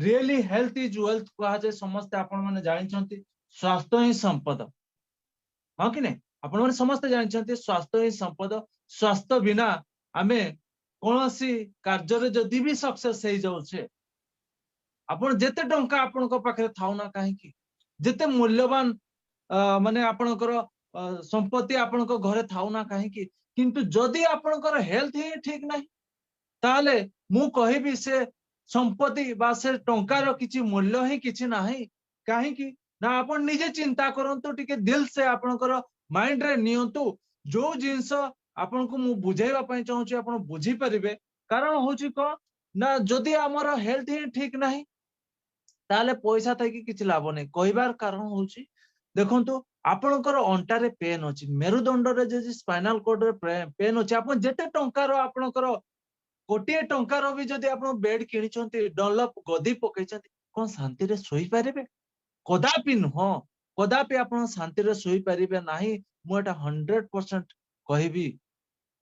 Really health is wealth कहा जाए समस्त आपण माने जानछंती स्वास्थ्य ही संपद हाँ कि नहीं आपण माने समस्त जानछंती स्वास्थ्य ही संपद स्वास्थ्य बिना आमे कोनोसी कार्य रे जदी भी सक्सेस हे जाउछे आपण जेते टंका आपण को पाखरे थाउ ना काहे कि जेते मूल्यवान माने आपणकर संपत्ति आपण को घरे थाउ ना काहे कि किंतु जदी आपणकर हेल्थ ही ठीक नाही ताले मु कहिबी से संपत्ति बा से टंकार किछि मूल्य ही किछि नाही काहे कि ना आपण निजे चिंता करंतु टिके दिल से आपणकर माइंड रे नियंतु जो जिंस आपण को मु बुझाइबा पई चाहूची आपण बुझी परिबे कारण होची को ना जदी हमर हेल्थ ही ठीक नाही ताले पैसा थाकी किछि लाभ नै कहिबार कारण होची देखंतु आपणकर अंटारे पेन अछि मेरुदंड रे जे स्पाइनल कॉर्ड रे पेन अछि आपण जेते टंकार आपणकर कोटिए टंकार भी जदी आपण बेड किनिचंती डनलप गदी पकैचंती कोन शांति रे सोई पारिबे कदापि नुह कदापि आपण शांति रे सोई पारिबे नाही मु एटा 100% कहिबी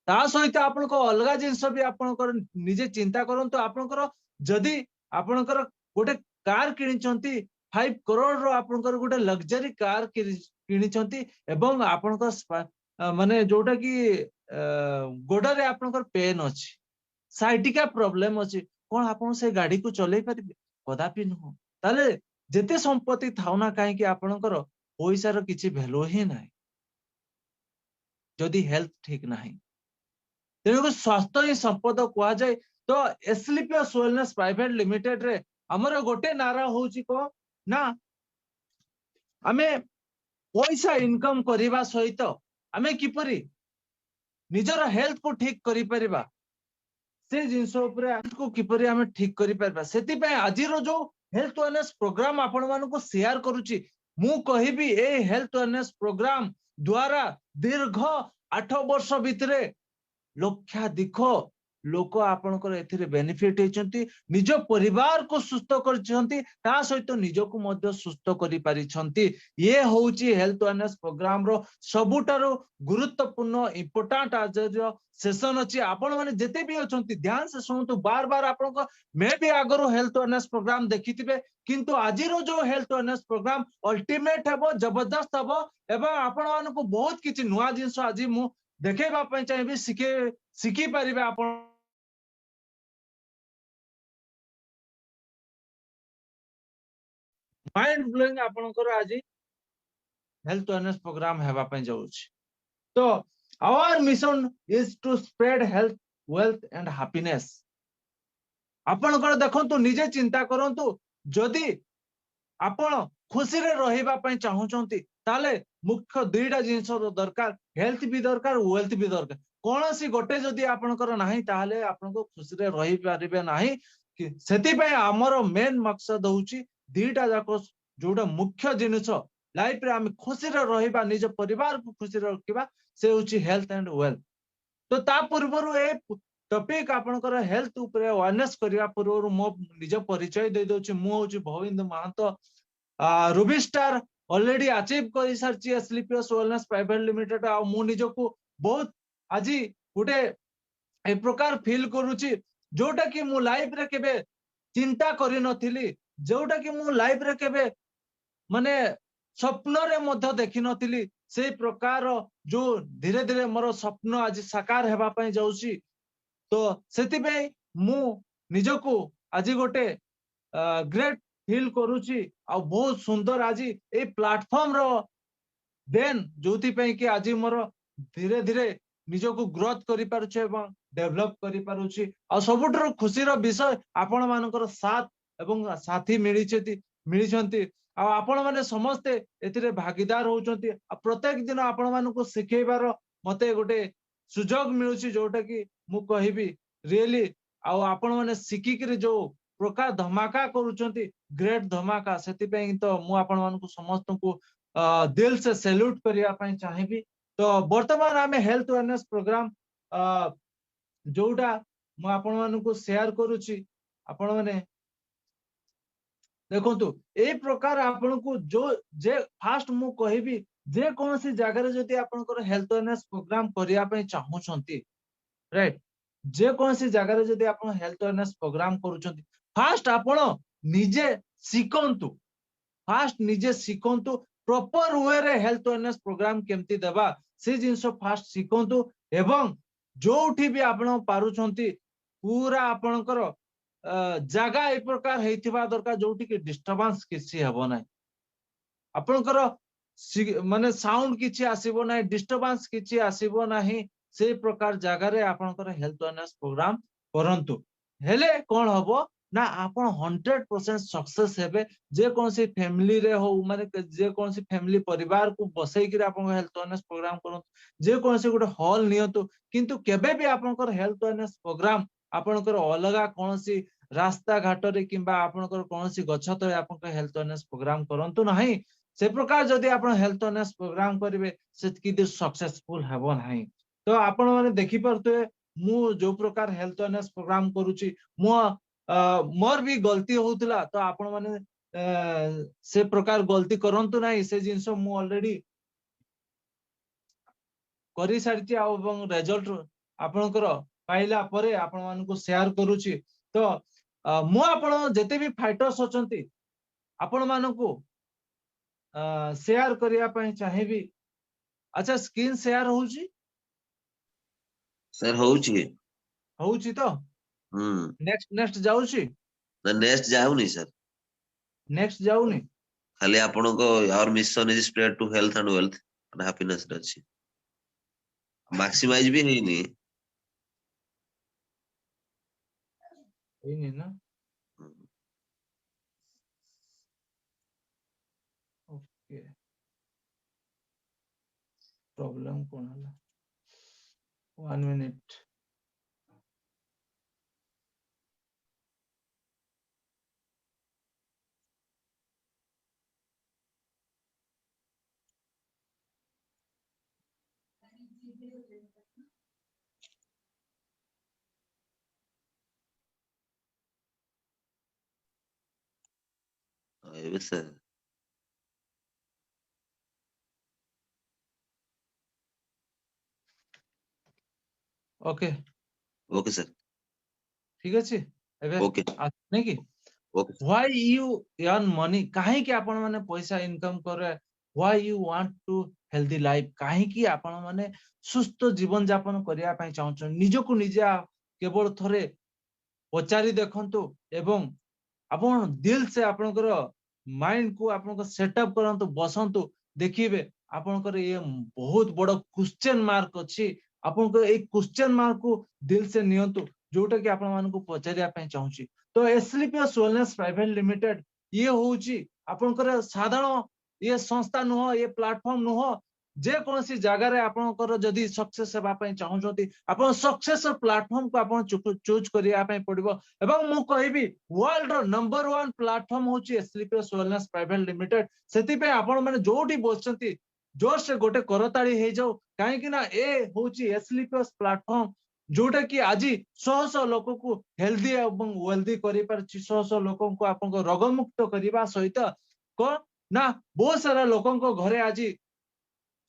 ता सहित आपण को अलगा जिंस भी आपण को निजे चिंता करंतु आपण को जदी आपण को गोटे कार किनिचंती 5 करोड़ रो आपण को गोटे लग्जरी कार किनिचंती एवं आपण को माने जोटा कि गोडरे आपण को पेन अछि साइटिका प्रॉब्लम अछि कोन आपण से गाड़ी को चलै परिबे कदापि नुह ताले जेते संपत्ति थाउना काहे कि आपणकर पैसा रो किछि वैल्यू ही नाही जदी हेल्थ ठीक नाही तेणु स्वास्थ्य ही संपद कहा जाए तो एस्क्लेपियस वेलनेस प्राइवेट लिमिटेड रे हमर गोटे नारा होची को ना आमे पैसा इनकम करिबा सहित आमे किपरि निजर हेल्थ को ठीक करि परिबा से जिंस उपरे हेल्थ को किपरि आमे ठीक करि परिबा सेति पय आजि रो जो हेल्थ वेलनेस प्रोग्राम आपण मानको को शेयर करूची मु कहिबी ए हेल्थ वेलनेस प्रोग्राम द्वारा दीर्घ 8 वर्ष भितरे लक्षाधिक लोक आपणकर एथिरे बेनिफिट हेचंती निज परिवार को सुस्थ करछंती ता सहित निज को मध्य सुस्थ करि पारिछंती ये होउची हेल्थ वेलनेस प्रोग्राम रो सबुटारो गुरुत्वपूर्ण इंपोर्टेंट आज सेशन अछि आपण माने जेते भी अछंती ध्यान से सुनतु बार बार आपण को मे भी आगरो हेल्थ वेलनेस प्रोग्राम देखिथिबे किंतु आजि रो जो हेल्थ वेलनेस प्रोग्राम अल्टीमेट हेबो जबरदस्त हेबो एवं आपण मान को बहुत किछि नुवा जिंस आजि मु देखेबा पय चाहिबे सिखि परिबे आपण माइंड ब्लोइंग आपणकर आज हेल्थ वेलनेस प्रोग्राम हेबा पय जाउछ तो our mission is to spread health wealth and happiness आपणकर देखंतु निजे चिंता करंतु जदी आपण खुशी रे रहिबा पय चाहउचंती ताले मुख्य दुईटा जिंस दरकार हेल्थ भी दरकार वेल्थ भी दरकार कोनोसी गोटे जदी आपणकर नाही ताले आपनको खुशी रे रहि पारिबे नाही सेति पय हमर मेन मकसद होउची दुईटा जाको जोटा मुख्य जिनिस लाइफ रे हम खुशी रे रहिबा निज परिवार को खुशी रे रखिबा से होउची हेल्थ एंड वेल्थ तो ता पूर्वरु ए टॉपिक आपणकर हेल्थ ऊपर अवेयरनेस करिया पूर्वरु मो निज परिचय दे दोची मु होउची Bhavind Mahanta ruby star already achieve कर सारची एस्क्लेपियस वेलनेस प्राइवेट लिमिटेड आ मु निजको बहुत आजी गुटे ए प्रकार फील करूची जोटा कि मु लाइफ रे केबे चिंता करि नथिली जोटा कि मु लाइफ रे केबे माने स्वप्न रे मध्य देखि नथिली से प्रकार जो धीरे धीरे मोर स्वप्न आज साकार हेबा पय जाउची तो सेति पे मु निजको आज गोटे ग्रेट फील करूची आ बहुत सुंदर आज ए प्लेटफॉर्म रो देन जोति पे कि आज मोर धीरे धीरे निजको ग्रोथ करि पारुछे एवं डेवलप करि पारुछी आ सबुटर खुशी रो विषय आपण मानकर साथ एवं साथी मिलिछंती आ आपण माने समस्त एथिरे भागीदार होउचंती आ प्रत्येक दिन आपण मानको सिखेबार मते गोटे सुजोग मिलुची जोटा कि मु कहिबी रियली आ आपण माने सिखि कि जो प्रकार धमाका करूचंती ग्रेट धमाका सेति पे तो मु आपण मानको समस्त को दिल से सैल्यूट करिया पय चाहिबी तो वर्तमान आमे हेल्थ वेलनेस प्रोग्राम जोटा मु आपण मानको शेयर करूची आपण माने देखंतु ए प्रकार आपण को जो जे फास्ट मु कहिबी जे कोनसी जगह रे जति आपनकर हेल्थ वेलनेस प्रोग्राम करिया पय चाहूचंती राइट जे कोनसी जगह रे जति आपण हेल्थ वेलनेस प्रोग्राम करूचंती फास्ट आपण निजे शिखंतु फास्ट निजे शिखंतु प्रॉपर वे रे हेल्थ अवेयरनेस प्रोग्राम केमती देबा से जिंस फास्ट शिखंतु एवं जोठी भी आपण पारुछंती पूरा आपणकर जगह ए प्रकार हेतिबा दरकार जोठी कि डिस्टर्बेंस किसी हेबो नै आपणकर माने साउंड किछि आसीबो नै डिस्टर्बेंस किछि आसीबो नाही से प्रकार जगह रे आपणकर हेल्थ अवेयरनेस प्रोग्राम करंतु हेले कोन हबो ना आपण 100% सक्सेस हेबे जे कोनसी फैमिली रे हो माने जे कोनसी फैमिली परिवार को बसई कि आपण हेल्थ अवेयरनेस प्रोग्राम करू जे कोनसी गुटे हॉल नियंतु किंतु केबे भी आपणकर हेल्थ अवेयरनेस प्रोग्राम आपणकर अलगा कोनसी रास्ता घाट रे किंबा आपणकर कोनसी गछ तळे आपणकर हेल्थ अवेयरनेस प्रोग्राम करंतु नाही से प्रकार जदि आपण हेल्थ अवेयरनेस प्रोग्राम करिवे सेतकी दि सक्सेसफुल हेबो नाही तो आपण माने देखि परते मु जो प्रकार हेल्थ अवेयरनेस प्रोग्राम करूची मो मोर भी गलती होउतला तो आपण माने से प्रकार गलती करंतु नाही से जिंस मु ऑलरेडी करी सारिची एवं रिजल्ट आपणकर पाइला परे आपण मानको शेयर करूची तो मु आपण जते भी फाइटर्स अछंती आपण मानको शेयर करिया पई चाहेबी अच्छा स्क्रीन शेयर होउची सर होउची होउची तो नेक्स्ट जाउची ना नेक्स्ट जाउनी सर नेक्स्ट जाउनी खाली आपण को our mission is spread to health and wealth and happiness अछि मैक्सिमाइज भी नहीं ना ओके प्रॉब्लम कोन हला 1 minute sir okay okay sir ठीक अछि एबे ओके नै कि okay why you earn money काहे कि आपण माने पैसा इनकम करे why you want to healthy life काहे कि आपण माने सुस्थ जीवन यापन करिया पई चाहछन निजको निजा केवल थरे पचारी देखंतु एवं आपण दिल से आपनकर माइंड को आपन सेटअप करंतु बसंतु देखिबे आपनकर ये बहुत बड़ क्वेश्चन मार्क अछि आपनकर ए क्वेश्चन मार्क को दिल से नियंतु जोटा कि आपण मान को पचारिया पई चाहूची तो एस्लीपियस वेलनेस प्राइवेट लिमिटेड ये होउची आपनकर साधारण ये संस्था नुह ये प्लेटफॉर्म नुह जे कोनसी जगह रे आपनकर जदी सक्सेस हेबा पई चाहूचोती आपण सक्सेस प्लेटफॉर्म को आपण चूज करिया पई पड़िबो एवं मु कहिबी वर्ल्ड रो नंबर 1 प्लेटफॉर्म होची एस्लीपियस वेलनेस प्राइवेट लिमिटेड सेति पे आपण माने जोठी बोलचंती जोर से गोटे करताली हे जाऊ काहे कि ना ए होची एस्लीपियस प्लेटफॉर्म जोटा कि आज 100 लोक को हेल्दी एवं वेल्दी करि परछि 100 लोक को आपन को रोग मुक्त करिबा सहित को ना बहुत सारा लोकन को घरे आज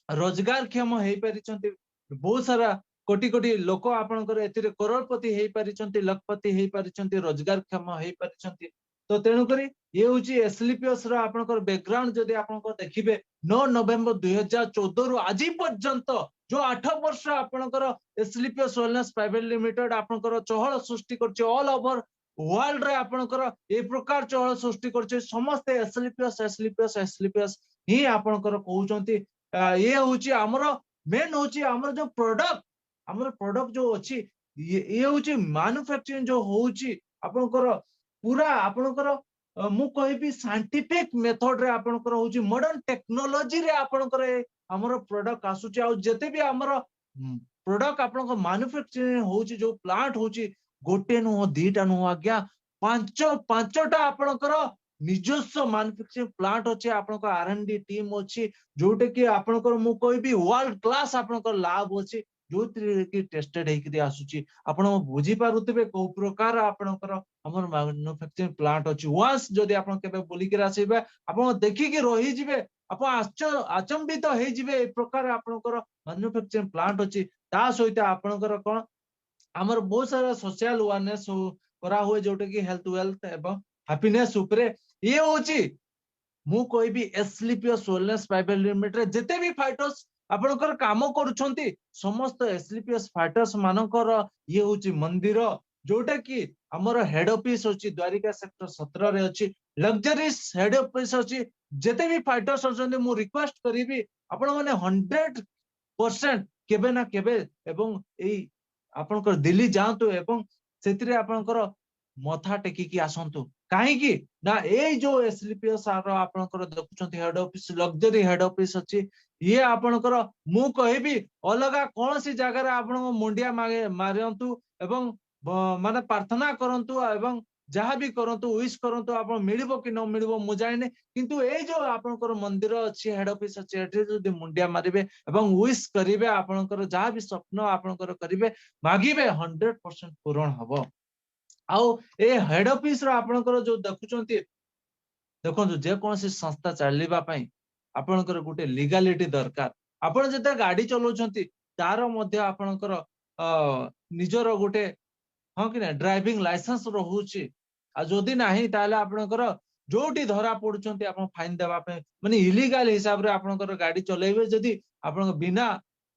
रोजगार क्षम हेई परिचंती बहुत सारा कोटी कोटी लोक आपनकर एतिरे करोड़पति हेई परिचंती लखपति हेई परिचंती रोजगार क्षम हेई परिचंती तो तेणु करी ये होची एस्लीपियस रो आपनकर बैकग्राउंड जदी आपनकर देखिबे 9 नवेम्बर 2014 रु आज पर्यंत जो 8 वर्ष आपनकर एस्लीपियस वेलनेस प्राइवेट लिमिटेड आपनकर चहल सृष्टि करछि ऑल ओवर वर्ल्ड रे आपनकर ए प्रकार चहल सृष्टि करछि समस्त एस्लीपियस एस्लीपियस एस्लीपियस ही आपनकर कहउचंती ये होची हमरो मेन होची हमरो जो प्रोडक्ट जो अछि ये होची मैन्युफैक्चरिंग जो होची आपनकर पूरा आपनकर मु कहिबी साइंटिफिक मेथड रे आपनकर होची मॉडर्न टेक्नोलॉजी रे आपनकर हमरो प्रोडक्ट आसुची आ जते भी हमरो प्रोडक्ट आपनकर मैन्युफैक्चरिंग होची जो प्लांट होची गोटे नु दीटा नु आज्ञा पांचटा आपनकर निजस्व मैन्युफैक्चरिंग प्लांट अछि आपनकर आर&डी टीम अछि जोटे कि आपनकर मु कहिबी वर्ल्ड क्लास आपनकर लैब अछि जोति कि टेस्टेड हेकि दे आसुची आपण बुझी पारुतबे को प्रकार आपनकर हमर मैन्युफैक्चरिंग प्लांट अछि वास जदी आपण केबे बोली के आसीबे आपण देखि के रहि जिवे आपण अचंबित हे जिवे ए प्रकार आपनकर मैन्युफैक्चरिंग प्लांट अछि ता सहित आपनकर कोन हमर बहुत सारा सोशल अवेयरनेस करा हुए जोटे कि हेल्थ वेल्थ एवं हैप्पीनेस उपरे ये होची मु कहबी एस्क्लेपियस वेलनेस प्राइवेट लिमिटेड जेते भी फाइटर्स आपनकर काम करूछंती समस्त एस्क्लेपियस फाइटर्स मानकर ये होची मंदिर जोटा कि हमर हेड ऑफिस होची द्वारिका सेक्टर 17 रे होची लग्जरीज हेड ऑफिस होची जेते भी फाइटर्स होचंती मु रिक्वेस्ट करिबी आपण माने 100% केबे ना केबे एवं एई आपनकर दिल्ली जांतु एवं सेतिरे आपनकर मथा टेकी की आसंतु काहे की ना ए जो एस्क्लेपियस आरो आपनकर देखुचंती head office luxury head office अछि ये आपनकर मु कहबी अलगा कोनसी जगह रे आपन मुंडिया मारंतु एवं माने प्रार्थना करंतु एवं जहाँ भी करंतु विश करंतु आपन मिलिबो कि न मिलिबो मु जाने किंतु ए जो आपनकर मंदिर अछि हेड ऑफिस अछि एठी जदी मुंडिया मारिबे एवं विश करिवे आपनकर जहाँ भी स्वप्न आपनकर करिवे मागिबे 100% पूर्ण हबो आउ ए हेड ऑफिस रो आपनकर जो देखुचंती देखो जे कौन सी संस्था चलवा आपणकर गोटे लीगालिटी दरकार आपण जते गाड़ी चलाउछंती तार मध्य आपणकर निजर गोटे हाँ कि ड्राइविंग लाइसेंस रहुची आ जदि नाही ताले आपणकर जोटी धरा पडुछंती आपण फाइन देबा पे माने इलीगल हिसाब रे आपणकर गाड़ी चलेबे जदि आपण बिना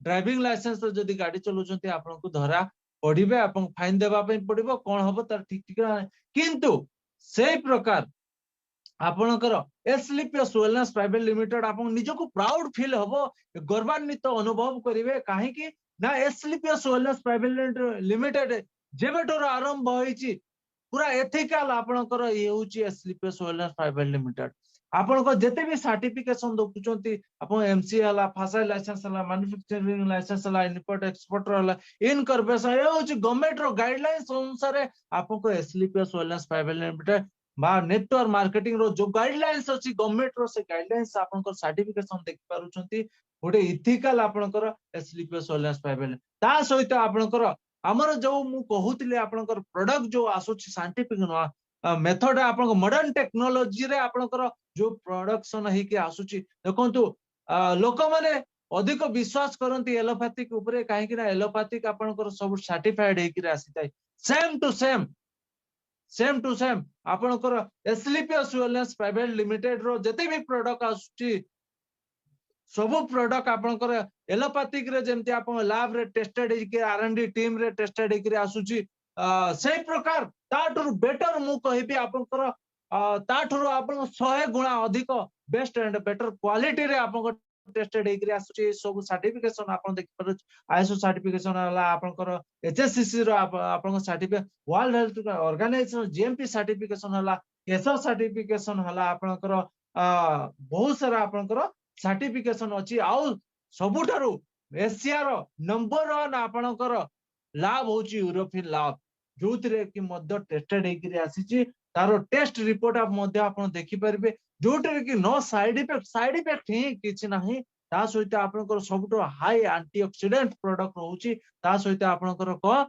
ड्राइविंग लाइसेंस रे जदि गाड़ी चलाउछंती आपण को धरा पड़िबे आपण फाइन देबा पे पड़िबो कोन हबो तार ठीक ठीक किंतु से प्रकार आपणकर एस्क्लेपियस वेलनेस प्राइवेट लिमिटेड आपण निजको प्राउड फील हबो गर्वान्वित अनुभव करिवे काहे कि ना एस्क्लेपियस वेलनेस प्राइवेट लिमिटेड जेबेटोर आरंभ होईची पूरा एथिकल आपणकर ये होची एस्क्लेपियस वेलनेस प्राइवेट लिमिटेड आपणकर जेते भी सर्टिफिकेशन दखुचंती आपण एमसी हला फासा लाइसेंस हला मैन्युफैक्चरिंग लाइसेंस हला इंपोर्ट एक्सपोर्टर हला इनकॉर्पोरेशन ये होची गवर्नमेंट रो गाइडलाइंस अनुसार आपको Asclepius wellness private limited network marketing रो जो गाइडलाइंस अछि गवर्नमेंट रो से गाइडलाइंस आपनकर सर्टिफिकेशन देख पारुछंती गोटे इथिकल आपनकर एस्क्लेपियस वेलनेस प्राइवेट ता सहित आपनकर हमर जो मु कहूतिले आपनकर प्रोडक्ट जो आसुछि साइंटिफिक मेथड आपनकर मॉडर्न टेक्नोलॉजी रे आपनकर जो प्रोडक्शन हे कि आसुछि देखंतु लोक माने अधिक विश्वास करंती एलोपैथिक ऊपर काहे कि ना एलोपैथिक आपनकर सब सर्टिफाइड हे कि आसीताय सेम टू सेम आपनकर एस्क्लेपियस वेलनेस प्राइवेट लिमिटेड रो जते भी प्रोडक्ट आसुची सब प्रोडक्ट आपनकर एलोपैथिक रे जेमति आपन लैब रे टेस्टेड हे कि आरएनडी टीम रे टेस्टेड हे कि आसुची से प्रकार ताठुर बेटर मु कहबी आपनकर ताठुर आपन 100 गुणा अधिक बेस्ट एंड बेटर क्वालिटी रे आपन टेस्टेड हे कि आसुची सब सर्टिफिकेशन आपन देख पर आईएसओ सर्टिफिकेशन हला आपनकर एचएससीसी रो आपन certificate world health organization GMP certification हला एसओ सर्टिफिकेशन हला आपनकर बहुत सारा आपनकर सर्टिफिकेशन अछि आउ सबुठारु एशिया रो नंबर 1 आपनकर लैब होची यूरोपियन लैब जोतरे कि मध्य टेस्टेड हे कि आसीची तारो टेस्ट रिपोर्ट आप मध्य आपन देखि परबे जोटरे कि नो साइड इफेक्ट ही किछ नाही ता सहित आपनकर सबुठो हाई एंटीऑक्सीडेंट प्रोडक्ट रहउची ता सहित आपनकर क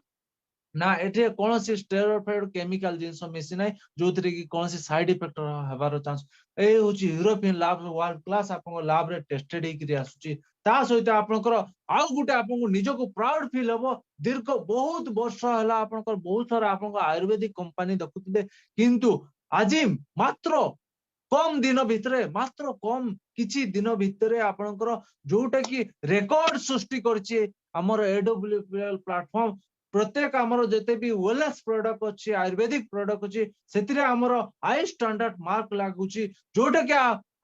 ना एठे कौन सी स्टेरॉइड केमिकल जिंस मिसी नाही जोतरे कि कौन सी साइड इफेक्ट हबार चांस ए होची यूरोपियन लैब वर्ल्ड क्लास आपन लैब रे टेस्टेड हे कि आसुची ता सहित आपनकर आउ गुटे आपन निजको प्राउड फील हबो दीर्घ बहुत वर्ष हला आपनकर बहुत सारा आपन आयुर्वेदिक कंपनी देखुतिबे किंतु आजि मात्र कम दिन भितरे मात्र कम किछि दिन भितरे आपनकर जोटा कि रेकॉर्ड सृष्टि करछि हमर एडब्ल्यूपीएल प्लेटफॉर्म प्रत्येक हमर जते भी वेलनेस प्रोडक्ट अछि आयुर्वेदिक प्रोडक्ट अछि सेतिरे हमर हाई स्टैंडर्ड मार्क लागुछि जोटा कि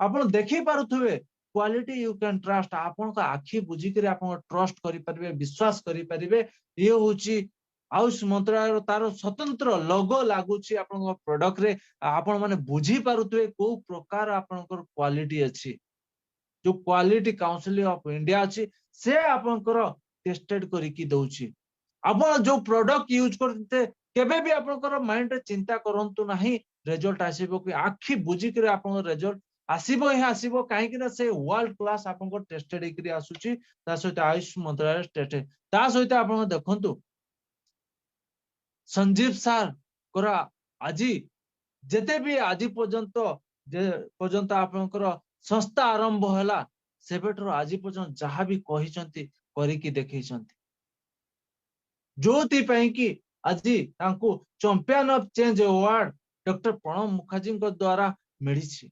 आपन देखि पारुथुबे क्वालिटी यू कैन ट्रस्ट आपन का आखि बुझी करे आपन ट्रस्ट करि परिबे विश्वास करि परिबे ये होछि आयुष मंत्रालय तार स्वतंत्र लोगो लागुछि आपन प्रोडक्ट रे आपन माने बुझी पारुथुबे को प्रकार आपनकर क्वालिटी अछि जो क्वालिटी काउंसिल ऑफ इंडिया अछि से आपनकर टेस्टेड करि कि दउछि आपण जो प्रोडक्ट यूज करते केबे भी आपनकर माइंड रे चिंता करंतु नाही रिजल्ट आसीबो कि आखि बुझी करे आपन रिजल्ट आसीबो हे आसीबो काहे कि ना से वर्ल्ड क्लास आपनकर टेस्टेड हेकरी आसुची ता सहित आयुष मंत्रालय टेस्टेड ता सहित आपन देखंतु संजीव सर कोरा आजी जेते भी आजी पर्यंत आपनकर संस्था आरंभ होला सेबेटर आजी पर्यंत जहां भी कहिसंती करी कि देखैसंती जोति पई कि आजी तांको champion of change award doctor Pranab Mukherjee द्वारा मिली।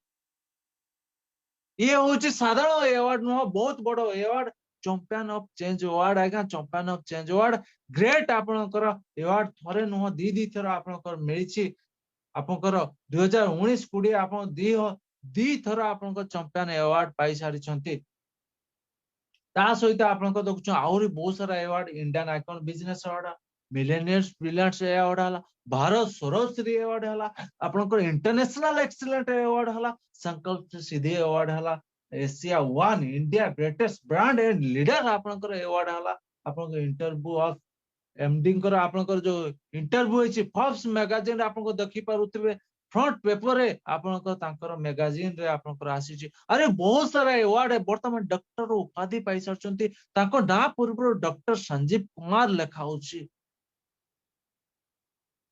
ये हूँ साधारण अवार्ड नुह, बहुत बड़ award, champion of change award. आज्ञा champion of change award great आपणकर अवार्ड थरे नुह दी थर आपणकर मिली। आपणकर 2019-20 आप दी थर आपणकर चैंपियन अवार्ड पाई सारी। ता सहित आपणकर देखु आहरी बहुत सारा award, Indian icon business award, millionaires brilliant award हला, भारत सौरश्री अवार्ड हला, आपणकर इंटरनेशनल एक्सीलेंट अवार्ड हला, संकल्प सिद्धि अवार्ड हला, Asia one India greatest brand and leader आपणकर अवार्ड हला। आपणकर इंटरव्यू ऑफ एमडी आपणकर जो इंटरव्यू होइछि फोर्ब्स मैगजीन आपनको देखि पारुथिबे, फ्रंट पेपर रे आपणकर तांकर मैगजीन रे आपणकर आसीछि। अरे बहुत सारा अवार्ड है। वर्तमान डॉक्टर उपाधि पाई सरचंती, तांको ना पूर्व डॉक्टर संजीव कुमार लेखा होछि।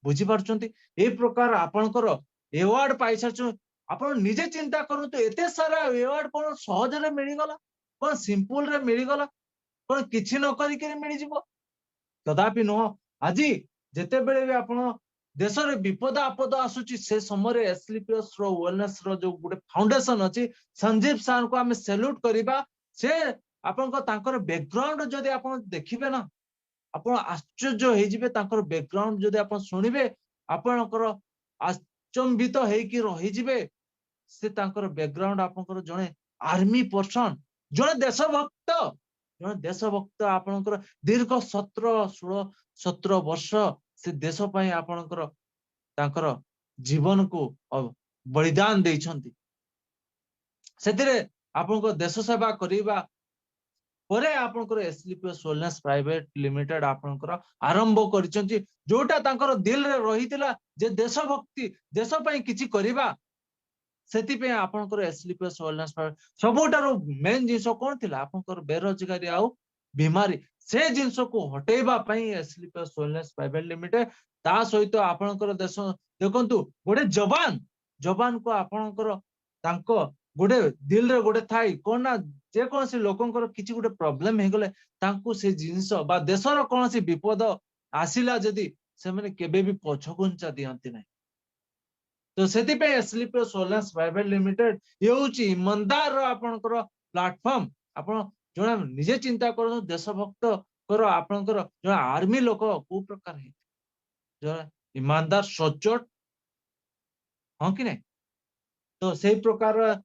बुझी पारचंती ए प्रकार आपणकर अवार्ड पाई सरचो। आपण निजे चिंता करंतु, एते सारा अवार्ड कोन सहज रे मिली गला, कोन सिंपल रे मिली गला, कोन किछि न करि के मिली जिवो? कदापि नुह। आज जिते बेले भी आपण देश रे विपद आपद आसुची, से समय एसलीपीएस रो वेलनेस रो जो गुटे फाउंडेशन अछि, संजीव सर को हमें सैल्यूट करिबा। से आपन को तांकर बैकग्राउंड जदि आपण देखिबे ना, आपण आश्चर्य होई जिवे। तांकर बैकग्राउंड जदि आपण सुनिबे, आपनकर आचंबित हेई कि रहि जिवे। से तांकर बैकग्राउंड आपनकर जणे आर्मी पर्सन, जणे देशभक्त, जणे देशभक्त आपनकर दीर्घ 17 वर्ष से देश पई आपनकर तांकर जीवन को बलिदान देइछंती। सेतिरे आपनको देश सेवा करिबा परे आपनकर एसलीपीएस वेलनेस प्राइवेट लिमिटेड आपनकर आरंभ करिसंती, जोटा तांकर दिल रे रहितिला जे देशभक्ति, देश पई किछि करिबा। सेति पे आपनकर एसलीपीएस वेलनेस प्राइवेट सबोटारो मेन जिंस कोन थिला, आपनकर बेरोजगारी आउ बीमारी, से जिंस को हटेबा पई एसलीपीएस वेलनेस प्राइवेट लिमिटेड। ता सहित आपनकर देश देखंतु, गोटे जवान को आपनकर तांको गोटे दिल रे गोटे थाई कोन ना, जे कोनसी लोकंकर किछि गोटे प्रॉब्लम हे गले, तांको से जिंस बा देशर कोनसी विपद आसिला जदी, से माने केबे भी पछगुंचा दियंती नै। तो सेति पे एसलीपीएस वेलनेस प्राइवेट लिमिटेड ये होची ईमानदार आपनकर प्लेटफॉर्म। आपण जणा निजे चिंता करू, देशभक्त करो आपनकर जणा आर्मी लोक को प्रकार है, जणा ईमानदार सच्चोट, हां कि नै? तो सेही प्रकार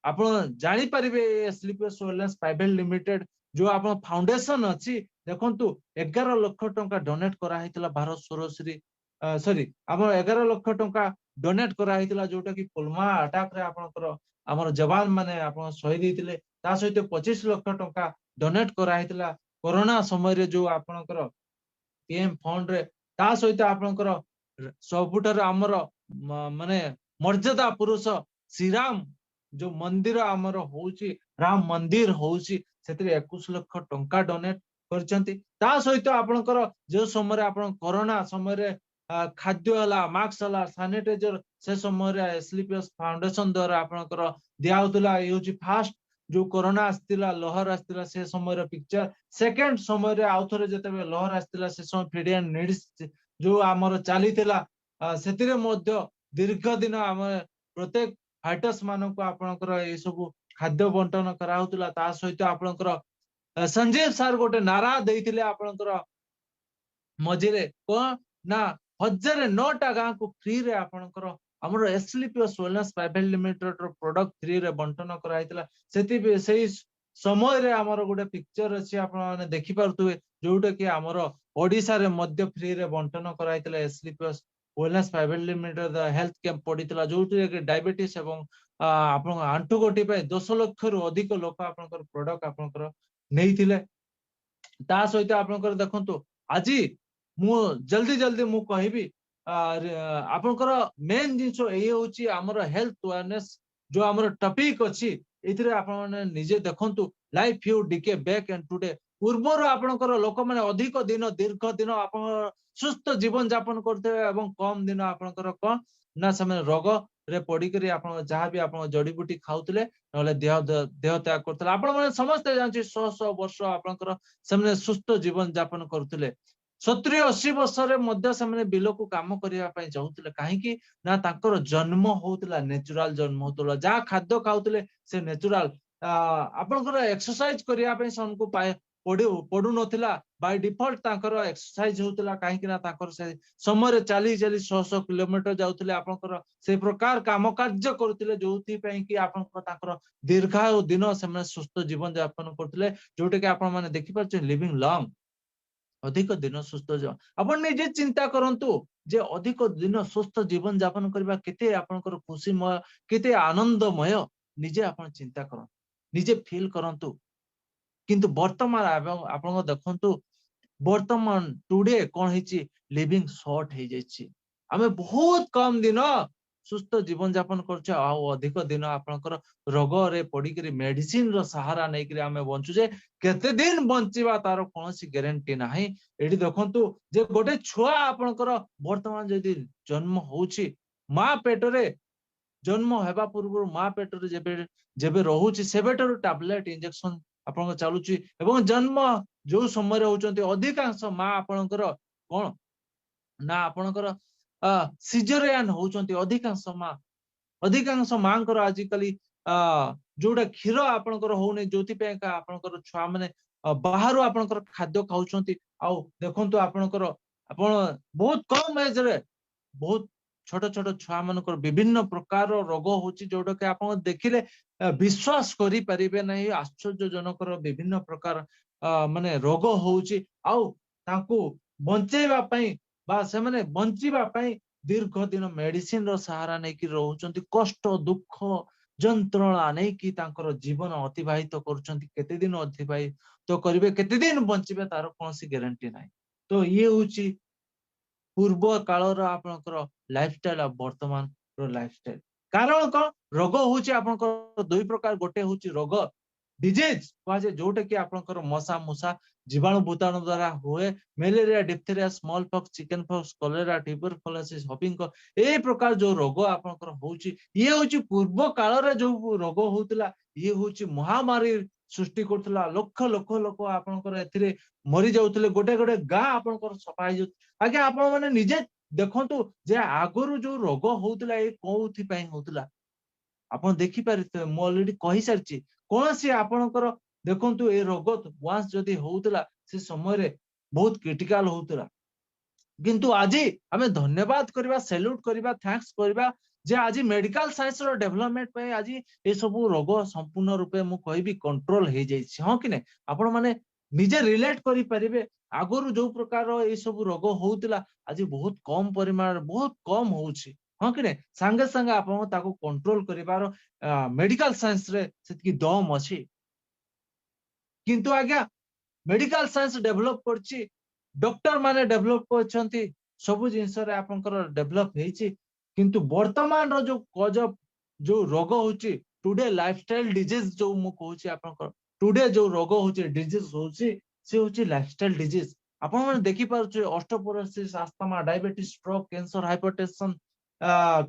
आपण जानि परिबे एसलीपीएस वेलनेस प्राइवेट लिमिटेड जो आपण फाउंडेशन अछि। देखंतु 11 लाख टंका डोनेट करा हैतिला भारत सौरश्री, सॉरी आपण 11 लाख टंका डोनेट करा हैतिला, जोटा कि पुलवामा अटैक रे आपनकर हमर जवान माने आपण शहीद हितिले। ता सहित 25 लाख टंका डोनेट करा हैतिला कोरोना समय रे, जो आपनकर पीएम फंड रे। ता सहित आपनकर सबुटर हमर माने मर्यादा पुरुष श्रीराम जो मंदिर आमर होउची, राम मंदिर होउची, सेतिरे 21 लाख टंका डोनेट करचंती। ता सहित आपनकर जो समय आपण कोरोना समय रे खाद्य हला, मास्क हला, सैनिटाइजर, से समय एसलीपीएस फाउंडेशन द्वारा आपनकर दिया होतला। ये फास्ट जो कोरोना आस्तिला, लहर आस्तिला, से समय पिक्चर। सेकंड समय आउथरे जते लहर आस्तिला, से समय फीड एंड नीड्स जो आमर चलीथिला, सेतिरे मध्य दीर्घ दिन आम प्रत्येक फाइटर्स मान को आपनकर ए सब खाद्य बंटन करा होतला। ता सहित आपनकर संजीव सर गोटे नारा देइथिले आपनकर मझिरे कोन ना 1009टा गां को फ्री रे आपनकर हमर एसलीपीएस वेलनेस प्राइवेट लिमिटेड रो प्रोडक्ट फ्री रे बंटन करा हैतिला। सेति भी सही समय रे हमर गोटे पिक्चर अछि, आपण माने देखि पारथुवे, जोटा कि हमर ओडिसा रे मध्य फ्री रे बंटन करा हैतिला। Asclepius wellness private limited health camp पडितला, जोटी कि डायबिटीज एवं आपण आंटू गोटी पे 10 लाख रु अधिक लोक आपनकर प्रोडक्ट आपनकर नेइथिले। ता सहित आपनकर देखंतु आज मु जल्दी मु कहिबी, आपनकर मेन जिंस ए होची हमर हेल्थ अवेयरनेस जो हमर टॉपिक अछि। एथिरे आपण माने निजे देखंतु, life you decay back and today. पूर्वर आपनकर लोक माने अधिक दिन दीर्घ दिन आपण सुस्थ जीवन यापन करते, एवं कम दिन आपनकर कोन ना समय रोग रे पड़ी करी आपण जहां भी आपण जड़ी बूटी खाउतले, नले देह त्याग करतले। आपण माने समस्त जानछि 100 वर्ष आपनकर समय सुस्थ जीवन यापन करतले। 70-80 ବର୍ଷରେ ମଧ୍ୟ ସେମାନେ ବିଲକୁ କାମ କରିବା ପାଇଁ ଯାଉଥିଲେ କାହିଁକି ନା ତାଙ୍କର ଜନ୍ମ ହଉଥିଲା ନେଚୁରାଲ ଜନ୍ମ ହଉଥିଲା ଯାହା ଖାଦ୍ୟ ଖାଉଥିଲେ ସେ ନେଚୁରାଲ ଆପଣଙ୍କର ଏକ୍ସରସାଇଜ କରିବା ପାଇଁ ସେମାନଙ୍କୁ ପଡୁନଥିଲା ବାଇ ଡିଫଲ୍ଟ ତାଙ୍କର ଏକ୍ସରସାଇଜ ହଉଥିଲା କାହିଁକି ନା ତାଙ୍କର ସେ ସମୟରେ ଚାଲି ଚାଲି 100 କିଲୋମିଟର ଯାଉଥିଲେ ଆପଣଙ୍କର ସେ ପ୍ରକାର କାମ କାର୍ଯ୍ୟ କରୁଥିଲେ ଯୋଉଥିପାଇଁ କି ଆପଣଙ୍କ ତାଙ୍କର ଦୀର୍ଘାୟୁ ଦିନ ସେମାନେ ସୁସ୍ଥ ଜୀବନ ଯାପନ କରୁଥିଲେ ଯୋଉଟା କି ଆପଣ ମାନେ ଦେଖିପାରୁଛନ୍ତି ଲିଭିଂ ଲଙ୍ଗ ଅଧିକ ଦିନ ସୁସ୍ଥ ଜୀବନ ଆପଣ ନିଜେ ଚିନ୍ତା କରନ୍ତୁ ଯେ ଅଧିକ ଦିନ ସୁସ୍ଥ ଜୀବନ ଯାପନ କରିବା କେତେ ଆପଣଙ୍କର ଖୁସିମୟ କେତେ ଆନନ୍ଦମୟ ନିଜେ ଆପଣ ଚିନ୍ତା କରନ୍ତୁ ନିଜେ ଫିଲ୍ କରନ୍ତୁ କିନ୍ତୁ ବର୍ତ୍ତମାନ ଆପଣଙ୍କ ଦେଖନ୍ତୁ ବର୍ତ୍ତମାନ ଟୁଡେ କଣ ହେଇଛି ଲିଭିଂ ସର୍ଟ ହେଇଯାଇଛି ଆମେ ବହୁତ କମ ଦିନ ସୁସ୍ଥ ଜୀବନ ଯାପନ କରୁଛେ ଆଉ ଅଧିକ ଦିନ ଆପଣଙ୍କର ରୋଗରେ ପଡିକିରି ମେଡିସିନ ର ସାହାରା ନେଇକିରି ଆମେ ବଞ୍ଚୁଛେ କେତେ ଦିନ ବଞ୍ଚିବା ତାର କୌଣସି ଗ୍ୟାରେଣ୍ଟି ନାହିଁ ଏଠି ଦେଖନ୍ତୁ ଯେ ଗୋଟେ ଛୁଆ ଆପଣଙ୍କର ବର୍ତ୍ତମାନ ଯଦି ଜନ୍ମ ହଉଛି ମା ପେଟରେ ଜନ୍ମ ହେବା ପୂର୍ବରୁ ମା ପେଟରେ ଯେବେ ରହୁଛି ସେବେଠାରୁ ଟାବଲେଟ ଇଞ୍ଜେକ୍ସନ ଆପଣଙ୍କ ଚାଲୁଛି ଏବଂ ଜନ୍ମ ଯୋଉ ସମୟରେ ହଉଛନ୍ତି ଅଧିକାଂଶ ମା ଆପଣଙ୍କର କଣ ନା ଆପଣଙ୍କର ସିଜରିଆନ ହଉଛନ୍ତି ଅଧିକାଂଶ ମାଙ୍କର ଆଜିକାଲି ଯୋଉଟା କ୍ଷୀର ଆପଣଙ୍କର ହଉନି ଯୋଉଥିପାଇଁ ଆପଣଙ୍କର ଛୁଆ ମାନେ ବାହାରୁ ଆପଣଙ୍କର ଖାଦ୍ୟ ଖାଉଛନ୍ତି ଆଉ ଦେଖନ୍ତୁ ଆପଣ ବହୁତ କମ ଏଜରେ ବହୁତ ଛୋଟ ଛୋଟ ଛୁଆ ମାନଙ୍କର ବିଭିନ୍ନ ପ୍ରକାର ରୋଗ ହଉଛି ଯୋଉଟା କି ଆପଣ ଦେଖିଲେ ବିଶ୍ୱାସ କରିପାରିବେ ନାହିଁ ଆଶ୍ଚର୍ଯ୍ୟଜନକର ବିଭିନ୍ନ ପ୍ରକାର ମାନେ ରୋଗ ହଉଛି ଆଉ ତାଙ୍କୁ ବଞ୍ଚେଇବା ପାଇଁ ବା ସେମାନେ ବଞ୍ଚିବା ପାଇଁ ଦୀର୍ଘ ଦିନ ମେଡିସିନ ର ସାହାରା ନେଇକି ରହୁଛନ୍ତି କଷ୍ଟ ଦୁଃଖ ଯନ୍ତ୍ରଣା ନେଇକି ତାଙ୍କର ଜୀବନ ଅତିବାହିତ କରୁଛନ୍ତି କେତେ ଦିନ ଅତିବାହିତ କରିବେ କେତେ ଦିନ ବଞ୍ଚିବେ ତାର କୌଣସି ଗ୍ୟାରେଣ୍ଟି ନାହିଁ ତ ଇଏ ହଉଛି ପୂର୍ବ କାଳର ଆପଣଙ୍କର ଲାଇଫଷ୍ଟାଇଲ ଆଉ ବର୍ତ୍ତମାନର ଲାଇଫଷ୍ଟାଇଲ କାରଣ କଣ ରୋଗ ହଉଛି ଆପଣଙ୍କର ଦୁଇ ପ୍ରକାର ଗୋଟେ ହଉଛି ରୋଗ ଡିଜିଜ କୁହାଯାଏ ଯୋଉଟା କି ଆପଣଙ୍କର ମଶା ମୂଷା ଜୀବାଣୁ ଭୂତାଣୁ ଦ୍ୱାରା ହୁଏ malaria diphtheria small pox chicken pox cholera tuberculosis whooping ଏଇ ପ୍ରକାର ଯୋଉ ରୋଗ ଆପଣଙ୍କର ହଉଛି ଇଏ ହଉଛି ପୂର୍ବ କାଳରେ ଯୋଉ ରୋଗ ହଉଥିଲା ଇଏ ହଉଛି ମହାମାରୀ ସୃଷ୍ଟି କରୁଥିଲା ଲକ୍ଷ ଲକ୍ଷ ଲୋକ ଆପଣଙ୍କର ଏଥିରେ ମରି ଯାଉଥିଲେ ଗୋଟେ ଗୋଟେ ଗାଁ ଆପଣଙ୍କର ସଫା ହେଇଯାଉଥିଲା ଆଜ୍ଞା ଆପଣ ମାନେ ନିଜେ ଦେଖନ୍ତୁ ଯେ ଆଗରୁ ଯୋଉ ରୋଗ ହଉଥିଲା ଏ କୋଉଥିପାଇଁ ହଉଥିଲା ଆପଣ ଦେଖିପାରିଥିବେ ମୁଁ ଅଲରେଡି କହିସାରିଛି କୌଣସି ଆପଣଙ୍କର ଦେଖନ୍ତୁ ଏ ରୋଗ ୱାନ୍ସ ଯଦି ହଉଥିଲା ସେ ସମୟରେ ବହୁତ କ୍ରିଟିକାଲ ହଉଥିଲା କିନ୍ତୁ ଆଜି ଆମେ ଧନ୍ୟବାଦ କରିବା ସେଲ୍ୟୁଟ କରିବା ଥ୍ୟାଙ୍କ୍ସ କରିବା ଯେ ଆଜି ମେଡିକାଲ ସାଇନ୍ସ ର ଡେଭଲପମେଣ୍ଟ ପାଇଁ ଆଜି ଏସବୁ ରୋଗ ସମ୍ପୂର୍ଣ୍ଣ ରୂପେ ମୁଁ କହିବି କଣ୍ଟ୍ରୋଲ ହେଇଯାଇଛି ହଁ କି ନାଇଁ ଆପଣ ମାନେ ନିଜେ ରିଲେଟ କରିପାରିବେ ଆଗରୁ ଯୋଉ ପ୍ରକାର ଏଇ ସବୁ ରୋଗ ହଉଥିଲା ଆଜି ବହୁତ କମ ପରିମାଣରେ ବହୁତ କମ ହଉଛି ହଁ କି ନାଇଁ ସାଙ୍ଗେ ସାଙ୍ଗେ ଆପଣଙ୍କ ତାକୁ କଣ୍ଟ୍ରୋଲ କରିବାର ମେଡିକାଲ ସାଇନ୍ସ ରେ ସେତିକି ଦମ ଅଛି କିନ୍ତୁ ଆଜ୍ଞା ମେଡିକାଲ ସାଇନ୍ସ ଡେଭଲପ କରିଛି ଡକ୍ଟର ମାନେ ଡେଭଲପ କରିଛନ୍ତି ସବୁ ଜିନିଷରେ ଆପଣଙ୍କର ଡେଭଲପ ହେଇଛି କିନ୍ତୁ ବର୍ତ୍ତମାନର ଯୋଉ କଜ ଯୋଉ ରୋଗ ହଉଛି ଟୁଡେ ଲାଇଫଷ୍ଟାଇଲ ଡିଜିଜ ଯୋଉ ମୁଁ କହୁଛି ଆପଣଙ୍କର ଟୁଡେ ଯୋଉ ରୋଗ ହଉଛି ଡିଜିଜ ହଉଛି ସେ ହଉଛି ଲାଇଫଷ୍ଟାଇଲ ଡିଜିଜ ଆପଣ ମାନେ ଦେଖିପାରୁଥିବେ osteoporosis asthma diabetes stroke cancer hypertension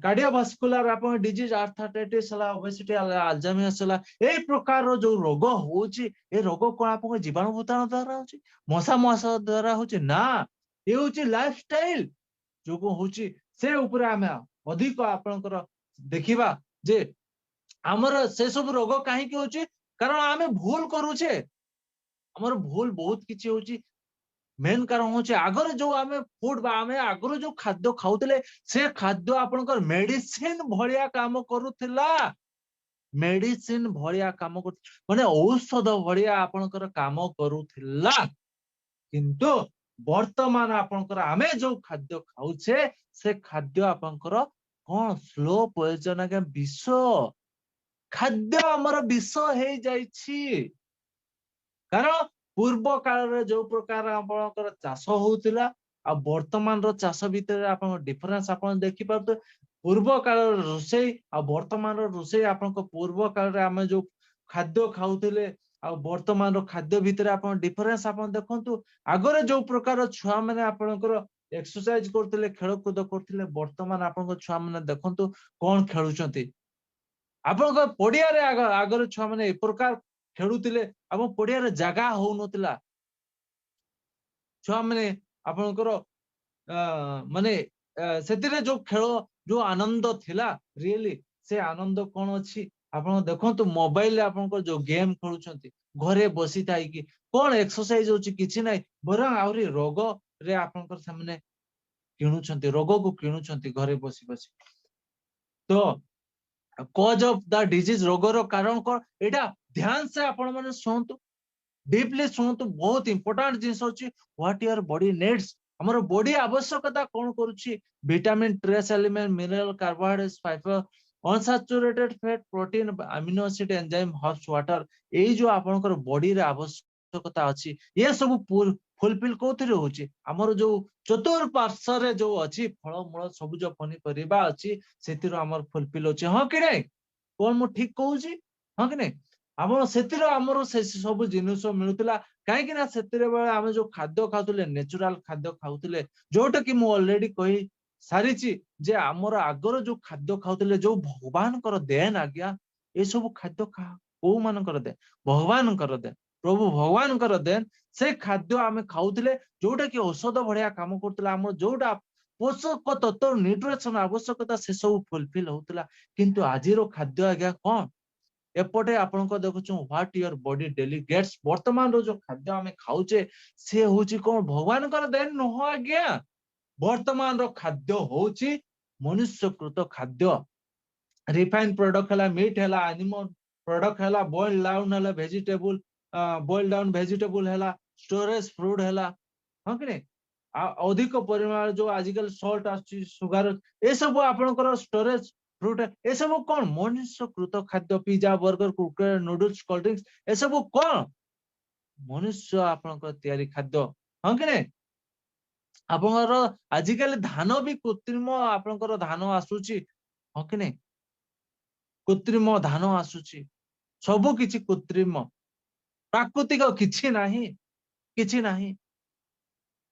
cardiovascular ଆପଣ ଡିଜିଜ ଆର୍ଥରାଇଟିସ ହେଲା ଓବେସିଟି ହେଲା ଆଲଜାଇମର୍ସ ହେଲା ଏଇ ପ୍ରକାରର ଯୋଉ ରୋଗ ହଉଛି ଏ ରୋଗ କଣ ଆପଣଙ୍କ ଜୀବାଣୁ ଭୂତାଣୁ ଦ୍ୱାରା ହଉଛି ମଶା ଦ୍ୱାରା ହଉଛି ନା ଏ ହଉଛି ଲାଇଫଷ୍ଟାଇଲ ଯୋଉ ହଉଛି ସେ ଉପରେ ଆମେ ଅଧିକ ଆପଣଙ୍କର ଦେଖିବା ଯେ ଆମର ସେ ସବୁ ରୋଗ କାହିଁକି ହଉଛି କାରଣ ଆମେ ଭୁଲ କରୁଛେ ଆମର ଭୁଲ ବହୁତ କିଛି ହଉଛି ମେନ୍ କାରଣ ହଉଛି ଆଗରେ ଯୋଉ ଆମେ ଫୁଡ ବା ଆମେ ଆଗରୁ ଯୋଉ ଖାଦ୍ୟ ଖାଉଥିଲେ ସେ ଖାଦ୍ୟ ଆପଣଙ୍କର ମେଡିସିନ ଭଳିଆ କାମ କରୁଥିଲା ମେଡିସିନ ଭଳିଆ କାମ କରୁଥିଲା ମାନେ ଔଷଧ ଭଳିଆ ଆପଣଙ୍କର କାମ କରୁଥିଲା କିନ୍ତୁ ବର୍ତ୍ତମାନ ଆପଣଙ୍କର ଆମେ ଯୋଉ ଖାଦ୍ୟ ଖାଉଛେ ସେ ଖାଦ୍ୟ ଆପଣଙ୍କର କଣ ସ୍ଲୋ ପଏଜନ ଆଜ୍ଞା ବିଷ ଖାଦ୍ୟ ଆମର ବିଷ ହେଇଯାଇଛି କାରଣ ପୂର୍ବ କାଳରେ ଯୋଉ ପ୍ରକାର ଆପଣଙ୍କର ଚାଷ ହଉଥିଲା ଆଉ ବର୍ତ୍ତମାନର ଚାଷ ଭିତରେ ଆପଣଙ୍କ ଡିଫରେନ୍ସ ଆପଣ ଦେଖିପାରୁଥିବେ ପୂର୍ବ କାଳର ରୋଷେଇ ଆଉ ବର୍ତ୍ତମାନର ରୋଷେଇ ଆପଣଙ୍କ ପୂର୍ବ କାଳରେ ଆମେ ଯୋଉ ଖାଦ୍ୟ ଖାଉଥିଲେ ଆଉ ବର୍ତ୍ତମାନର ଖାଦ୍ୟ ଭିତରେ ଆପଣ ଡିଫରେନ୍ସ ଆପଣ ଦେଖନ୍ତୁ ଆଗରେ ଯୋଉ ପ୍ରକାର ଛୁଆ ମାନେ ଆପଣଙ୍କର ଏକ୍ସରସାଇଜ କରୁଥିଲେ ଖେଳକୁଦ କରୁଥିଲେ ବର୍ତ୍ତମାନ ଆପଣଙ୍କ ଛୁଆ ମାନେ ଦେଖନ୍ତୁ କଣ ଖେଳୁଛନ୍ତି ଆପଣଙ୍କ ପଡିଆରେ ଆଗରେ ଛୁଆ ମାନେ ଏ ପ୍ରକାର ଖେଳୁଥିଲେ ଆମ ପଡିଆରେ ଜାଗା ହଉନଥିଲା ଛୁଆ ମାନେ ଆପଣଙ୍କର ମାନେ ସେଥିରେ ଯୋଉ ଖେଳ ଯୋଉ ଆନନ୍ଦ ଥିଲା ରିଏଲି ସେ ଆନନ୍ଦ କଣ ଅଛି ଆପଣ ଦେଖନ୍ତୁ ମୋବାଇଲରେ ଆପଣଙ୍କର ଯୋଉ ଗେମ୍ ଖେଳୁଛନ୍ତି ଘରେ ବସି ଥାଇକି କଣ ଏକ୍ସରସାଇଜ ହଉଛି କିଛି ନାହିଁ ବରଂ ଆହୁରି ରୋଗରେ ଆପଣଙ୍କର ସେମାନେ କିଣୁଛନ୍ତି ରୋଗକୁ କିଣୁଛନ୍ତି ଘରେ ବସି ବସି ତ କଜ ଅଫ ଦ ଡିଜିଜ ରୋଗର କାରଣ କଣ ଏଇଟା ଧ୍ୟାନ ସେ ଆପଣ ମାନେ ଶୁଣନ୍ତୁ ଡିପଲି ଶୁଣନ୍ତୁ ବହୁତ ଇମ୍ପୋର୍ଟାଣ୍ଟ ଜିନିଷ ଅଛି ହ୍ୱାଟ ୟୁର ବଡି ନିଡ୍ସ ଆମର ବଡି ଆବଶ୍ୟକତା କଣ କରୁଛି vitamin trace element mineral carbohydrates fibre unsaturated fat protein amino acid enzyme herbs water ଏଇ ଯୋଉ ଆପଣଙ୍କର ବଡିରେ ଆବଶ୍ୟକତା ଅଛି ଏ ସବୁ ଫୁଲଫିଲ କୋଉଥିରେ ହଉଛି ଆମର ଯୋଉ ଚତୁଃପାର୍ଶ୍ୱରେ ଯୋଉ ଅଛି ଫଳମୂଳ ସବୁଜ ପନିପରିବା ଅଛି ସେଥିରୁ ଆମର ଫୁଲଫିଲ ହଉଛି ହଁ କି ନାଇଁ କଣ ମୁଁ ଠିକ କହୁଛି ହଁ କି ନାଇଁ ଆମର ସେଥିରେ ଆମର ସେ ସବୁ ଜିନିଷ ମିଳୁଥିଲା କାହିଁକି ନା ସେଥିରେ ବେଳେ ଆମେ ଯୋଉ ଖାଦ୍ୟ ଖାଉଥିଲେ ନେଚୁରାଲ ଖାଦ୍ୟ ଖାଉଥିଲେ ଯୋଉଟା କି ମୁଁ ଅଲରେଡି କହି ସାରିଛି ଯେ ଆମର ଆଗର ଯୋଉ ଖାଦ୍ୟ ଖାଉଥିଲେ ଯୋଉ ଭଗବାନଙ୍କର ଦେନ ଆଜ୍ଞା ଏସବୁ ଖାଦ୍ୟ କୋଉ ମାନଙ୍କର ଦେନ ଭଗବାନଙ୍କର ଦେନ ପ୍ରଭୁ ଭଗବାନଙ୍କର ଦେନ ସେ ଖାଦ୍ୟ ଆମେ ଖାଉଥିଲେ ଯୋଉଟା କି ଔଷଧ ଭଳିଆ କାମ କରୁଥିଲା ଆମର ଯୋଉଟା ପୋଷକ ତତ୍ତ୍ୱ ନ୍ୟୁଟ୍ରିସନ ଆବଶ୍ୟକତା ସେ ସବୁ ଫୁଲଫିଲ ହଉଥିଲା କିନ୍ତୁ ଆଜିର ଖାଦ୍ୟ ଆଜ୍ଞା କଣ ଏପଟେ ଆପଣଙ୍କ ଦେଖୁଛୁ what your body daily Gates ବର୍ତ୍ତମାନର ଯୋଉ ଖାଦ୍ୟ ଆମେ ଖାଉଛେ ସେ ହଉଛି କଣ ଭଗବାନଙ୍କର ଦେନ ନୁହଁ ଆଜ୍ଞା ବର୍ତ୍ତମାନର ଖାଦ୍ୟ ହଉଛି ମନୁଷ୍ୟକୃତ ଖାଦ୍ୟ ରିଫାଇନ ପ୍ରଡକ୍ଟ ହେଲା ମିଟ୍ ହେଲା ଆନିମଲ ପ୍ରଡକ୍ଟ ହେଲା ବଏଲ ଡାଉନ ହେଲା ଭେଜିଟେବୁଲ ବଏଲ ଡାଉନ ଭେଜିଟେବୁଲ ହେଲା ଷ୍ଟୋରେଜ ଫ୍ରୁଡ ହେଲା ହଁ କି ନାଇଁ ଅଧିକ ପରିମାଣରେ ଯୋଉ ଆଜିକାଲି ସଲ୍ଟ ଆସୁଛି ସୁଗାର ଏସବୁ ଆପଣଙ୍କର ଷ୍ଟୋରେଜ ଫ୍ରୁଟ ଏସବୁ କଣ ମନୁଷ୍ୟକୃତ ଖାଦ୍ୟ pizza burger Kurkure noodles cold drinks ଏସବୁ କଣ ମନୁଷ୍ୟ ଆପଣଙ୍କର ତିଆରି ଖାଦ୍ୟ ହଁ କି ନାଇଁ ଆପଣଙ୍କର ଆଜିକାଲି ଧାନ ବି କୃତ୍ରିମ ଆପଣଙ୍କର ଧାନ ଆସୁଛି ହଁ କି ନାଇଁ କୃତ୍ରିମ ଧାନ ଆସୁଛି ସବୁ କିଛି କୃତ୍ରିମ ପ୍ରାକୃତିକ କିଛି ନାହିଁ କିଛି ନାହିଁ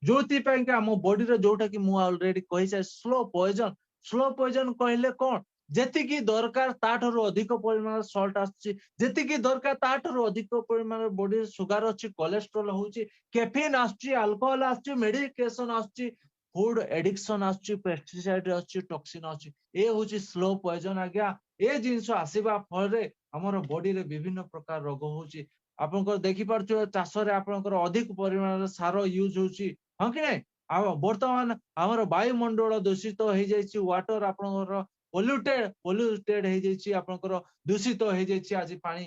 ଯୋଉଥିପାଇଁ କି ଆମ ବଡିରେ ଯୋଉଟା କି ମୁଁ ଅଲରେଡି କହିଛେ ସ୍ଲୋ ପଏଜନ କହିଲେ କଣ ଯେତିକି ଦରକାର ତାଠାରୁ ଅଧିକ ପରିମାଣର ସଲ୍ଟ ଆସୁଛି ଯେତିକି ଦରକାର ତାଠାରୁ ଅଧିକ ପରିମାଣର ବଡିରେ ସୁଗାର ଅଛି କୋଲେଷ୍ଟ୍ରଲ ହଉଛି କେଫିନ ଆସୁଛି ଆଲକୋହଲ ଆସୁଛି ମେଡିକେସନ ଆସୁଛି ଫୁଡ ଏଡିକ୍ସନ ଆସୁଛି ପେଷ୍ଟିସାଇଡ ଆସୁଛି ଟକ୍ସିନ ଆସୁଛି ଏ ହଉଛି ସ୍ଲୋ ପଏଜନ ଆଜ୍ଞା ଏ ଜିନିଷ ଆସିବା ଫଳରେ ଆମର ବଡିରେ ବିଭିନ୍ନ ପ୍ରକାର ରୋଗ ହଉଛି ଆପଣଙ୍କର ଦେଖିପାରୁଥିବେ ଚାଷରେ ଆପଣଙ୍କର ଅଧିକ ପରିମାଣରେ ସାର ୟୁଜ ହଉଛି ହଁ କି ନାଇଁ ଆଉ ବର୍ତ୍ତମାନ ଆମର ବାୟୁମଣ୍ଡଳ ଦୂଷିତ ହେଇଯାଇଛି ୱାଟର ଆପଣଙ୍କର ପଲ୍ୟୁଟେଡ ହେଇଯାଇଛି ଆପଣଙ୍କର ଦୂଷିତ ହେଇଯାଇଛି ଆଜି ପାଣି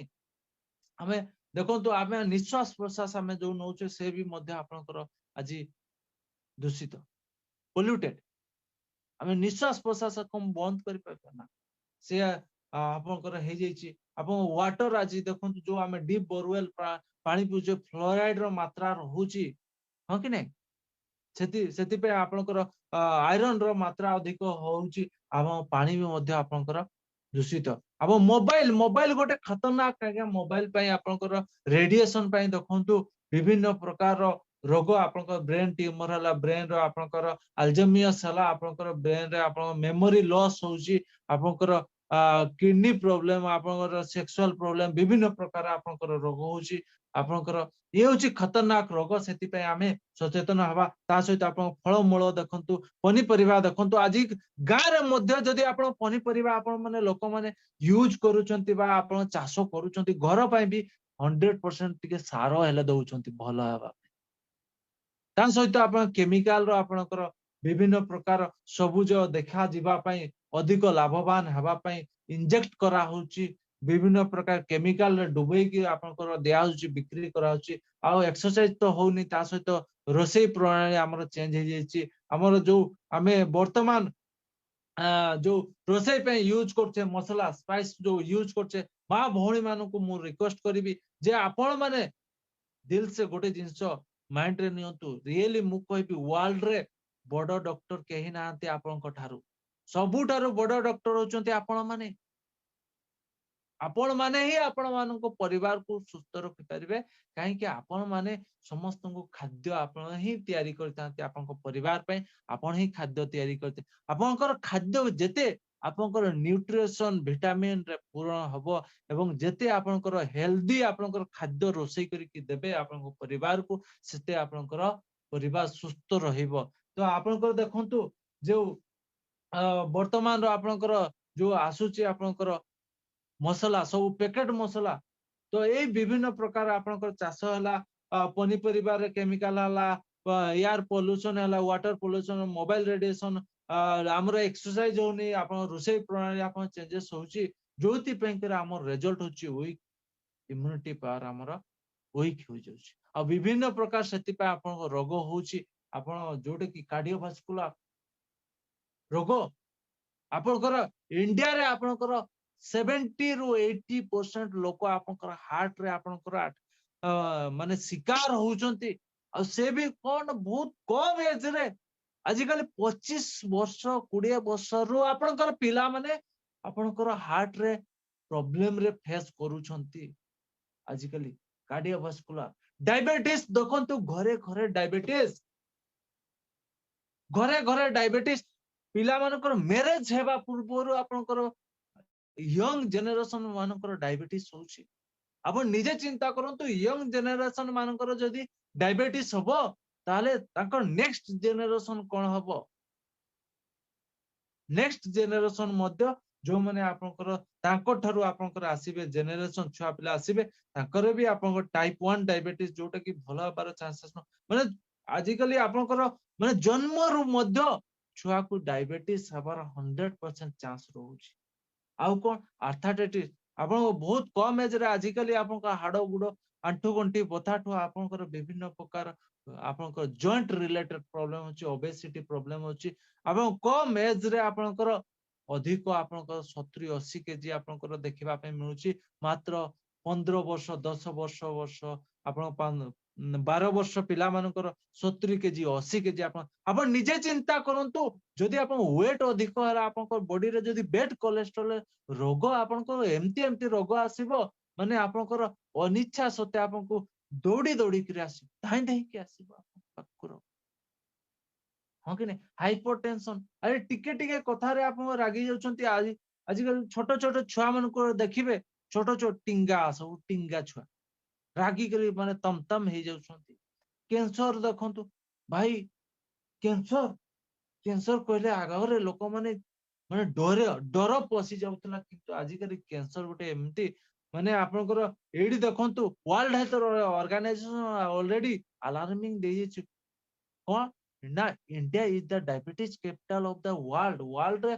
ଆମେ ଦେଖନ୍ତୁ ଆମେ ନିଶ୍ୱାସ ପ୍ରଶ୍ୱାସ ଆମେ ଯୋଉ ନଉଛେ ସେ ବି ମଧ୍ୟ ଆପଣଙ୍କର ଆଜି ଦୂଷିତ ପଲ୍ୟୁଟେଡ ଆମେ ନିଶ୍ୱାସ ପ୍ରଶ୍ୱାସ କମ ବନ୍ଦ କରିପାରିବା ନା ସେ ଆପଣଙ୍କର ହେଇଯାଇଛି ଆପଣ ୱାଟର ଆଜି ଦେଖନ୍ତୁ ଯୋଉ ଆମେ ଡିପ୍ ବୋରୱେଲ ପାଣି ପିଉଛେ ଫ୍ଲୋରାଇଡ ର ମାତ୍ରା ରହୁଛି ହଁ କି ନାଇଁ ସେଥିପାଇଁ ଆପଣଙ୍କର ଆଇରନ ର ମାତ୍ରା ଅଧିକ ହଉଛି ଆମ ପାଣି ବି ମଧ୍ୟ ଆପଣଙ୍କର ଦୂଷିତ ଆମ ମୋବାଇଲ ଗୋଟେ ଖତରନାକ ଆଜ୍ଞା ମୋବାଇଲ ପାଇଁ ଆପଣଙ୍କର ରେଡିଏସନ ପାଇଁ ଦେଖନ୍ତୁ ବିଭିନ୍ନ ପ୍ରକାରର ରୋଗ ଆପଣଙ୍କର ବ୍ରେନ ଟ୍ୟୁମର ହେଲା ବ୍ରେନ ର ଆପଣଙ୍କର ଆଲଜେମିୟସ ହେଲା ଆପଣଙ୍କର ବ୍ରେନ ରେ ଆପଣଙ୍କ ମେମୋରି ଲସ୍ ହଉଛି ଆପଣଙ୍କର କିଡନୀ ପ୍ରୋବ୍ଲେମ ଆପଣଙ୍କର ସେକ୍ସୁଆଲ ପ୍ରୋବ୍ଲେମ ବିଭିନ୍ନ ପ୍ରକାର ଆପଣଙ୍କର ରୋଗ ହଉଛି ଆପଣଙ୍କର ଇଏ ହଉଛି ଖତରନାକ ରୋଗ ସେଥିପାଇଁ ଆମେ ସଚେତନ ହବା ତା ସହିତ ଆପଣ ଫଳମୂଳ ଦେଖନ୍ତୁ ପନିପରିବା ଦେଖନ୍ତୁ ଆଜି ଗାଁରେ ମଧ୍ୟ ଯଦି ଆପଣ ପନିପରିବା ଆପଣ ମାନେ ଲୋକମାନେ ୟୁଜ କରୁଛନ୍ତି ବା ଆପଣ ଚାଷ କରୁଛନ୍ତି ଘର ପାଇଁ ବି 100% ଟିକେ ସାର ହେଲେ ଦଉଛନ୍ତି ଭଲ ହେବା ପାଇଁ ତା ସହିତ ଆପଣ କେମିକାଲ ର ଆପଣଙ୍କର ବିଭିନ୍ନ ପ୍ରକାର ସବୁଜ ଦେଖା ଯିବା ପାଇଁ ଅଧିକ ଲାଭବାନ ହେବା ପାଇଁ ଇଞ୍ଜେକ୍ଟ କରାହଉଛି ବିଭିନ୍ନ ପ୍ରକାର କେମିକାଲରେ ଡୁବେଇକି ଆପଣଙ୍କର ଦିଆହଉଛି ବିକ୍ରି କରାହଉଛି ଆଉ ଏକ୍ସରସାଇଜ ତ ହଉନି ତା ସହିତ ରୋଷେଇ ପ୍ରଣାଳୀ ଆମର ଚେଞ୍ଜ ହେଇଯାଇଛି ଆମର ଯୋଉ ଆମେ ବର୍ତ୍ତମାନ ଯୋଉ ରୋଷେଇ ପାଇଁ ୟୁଜ କରୁଛେ ମସଲା ସ୍ପାଇସ ଯୋଉ ୟୁଜ କରୁଛେ ମା ଭଉଣୀ ମାନଙ୍କୁ ମୁଁ ରିକ୍ୱେଷ୍ଟ କରିବି ଯେ ଆପଣ ମାନେ ଦିଲ ସେ ଗୋଟେ ଜିନିଷ ମାଇଣ୍ଡରେ ନିଅନ୍ତୁ ରିଏଲି ମୁଁ କହିବି ୱାର୍ଲଡରେ ବଡ ଡକ୍ଟର କେହି ନାହାନ୍ତି ଆପଣଙ୍କ ଠାରୁ ସବୁଠାରୁ ବଡ ଡକ୍ଟର ହଉଛନ୍ତି ଆପଣ ମାନେ ହିଁ ଆପଣ ମାନଙ୍କ ପରିବାରକୁ ସୁସ୍ଥ ରଖିପାରିବେ କାହିଁକି ଆପଣ ମାନେ ସମସ୍ତଙ୍କୁ ଖାଦ୍ୟ ଆପଣ ହିଁ ତିଆରି କରିଥାନ୍ତି ଆପଣଙ୍କ ପରିବାର ପାଇଁ ଆପଣ ହିଁ ଖାଦ୍ୟ ତିଆରି କରିଥାନ୍ତି ଆପଣଙ୍କର ଖାଦ୍ୟ ଯେତେ ଆପଣଙ୍କର ନ୍ୟୁଟ୍ରିସନ ଭିଟାମିନ ରେ ପୂରଣ ହବ ଏବଂ ଯେତେ ଆପଣଙ୍କର ହେଲ୍ଦି ଆପଣଙ୍କର ଖାଦ୍ୟ ରୋଷେଇ କରିକି ଦେବେ ଆପଣଙ୍କ ପରିବାରକୁ ସେତେ ଆପଣଙ୍କର परिवार सुस्थ रहिबो। तो आपनकर देखंतु जो वर्तमान आपनकर जो आसुची आपनकर मसला सब पैकेट मसला तो ये विभिन्न प्रकार आपनकर चाष हला पनीपरिबार केमिकल हला एयर पोल्यूशन हला वाटर पोल्यूशन मोबाइल रेडिएशन हमर एक्सरसाइज होनी आपन रोषे प्रणाली आपन चेंजेस होची जोति पेंकर हमर रिजल्ट होची वीक इम्यूनिटी पावर हमर वीक हो जाउची आ विभिन्न प्रकार सेति पे आपन रोग होची आपन जोटे की कार्डियोवास्कुलर रोग आपनकर इंडिया रे आपनकर 70 ରୁ 80% लोक आपनकर हार्ट रे आपनकर माने शिकार होउचंती आ से भी कोन बहुत कम एज रे आजिकल 25 वर्ष 20 वर्ष रु आपनकर पिला माने आपनकर हार्ट रे प्रॉब्लम रे फेस करूछंती आजिकल कार्डियोवास्कुलर डायबिटीज देखंतु घरे घरे डायबिटीज घरे घरे डायबिटीज पिला मानकर मैरिज हेबा पूर्व आपनकर यंग जनरेशन मानकर डायबिटीज होची आपण निजे चिंता करंतु यंग जनरेशन मानकर जदी डायबिटीज हबो ताले ताकर नेक्स्ट जनरेशन कोन हबो नेक्स्ट जनरेशन मध्य जो माने आपनकर ताको ठारू आपनकर आसीबे जनरेशन छुआ पिला आसीबे ताकर भी आपनकर टाइप 1 डायबिटीज जोटा की भलो हबार चांसेस माने आजिकली आपनकर माने जन्म रु मध्य छुआ को डायबिटीज हबार 100% चांस रहउची आउ कोन आर्थराइटिस आपन बहुत कम एज रे आजिकली आपन का हाडो गुडो आंठू गंठी बथाठू आपन कर विभिन्न प्रकार आपन कर जॉइंट रिलेटेड प्रॉब्लम होची ओबेसिटी प्रॉब्लम होची आपन कम एज रे आपन कर अधिक आपन कर 70 80 केजी आपन कर देखिबा पे मिलुची मात्र 15 वर्ष 10 वर्ष आपन 12 वर्ष पिला मानकर 70 केजी 80 केजी आपन निजे चिंता करंतु जदि आपन वेट अधिक हला आपन बॉडी रे जदि बैड कोलेस्ट्रॉल रोग आपन को एमती रोग आसीबो माने आपन कर अनिच्छा सते आपन को दौड़ी दौड़ी के आसी धाई धाई के आसीबो आपन पक्कुरो हां कि नै हाइपरटेंशन अरे टिके टिके कथा रे आपन रागी जाउछंती आजिकल छोट छोट छुआ मन को देखिबे छोट छोट टिंगा छुआ रागी करी माने तम हे जाउछंती कैंसर देखंतु भाई कैंसर कैंसर कहले आगरे लोक माने माने डर पसी जाउतला किंतु आजि करी कैंसर गोटे एमती माने आपनकर एडी देखंतु World health Organization already alarming दे छि कोन ना India is the diabetes capital of the world रे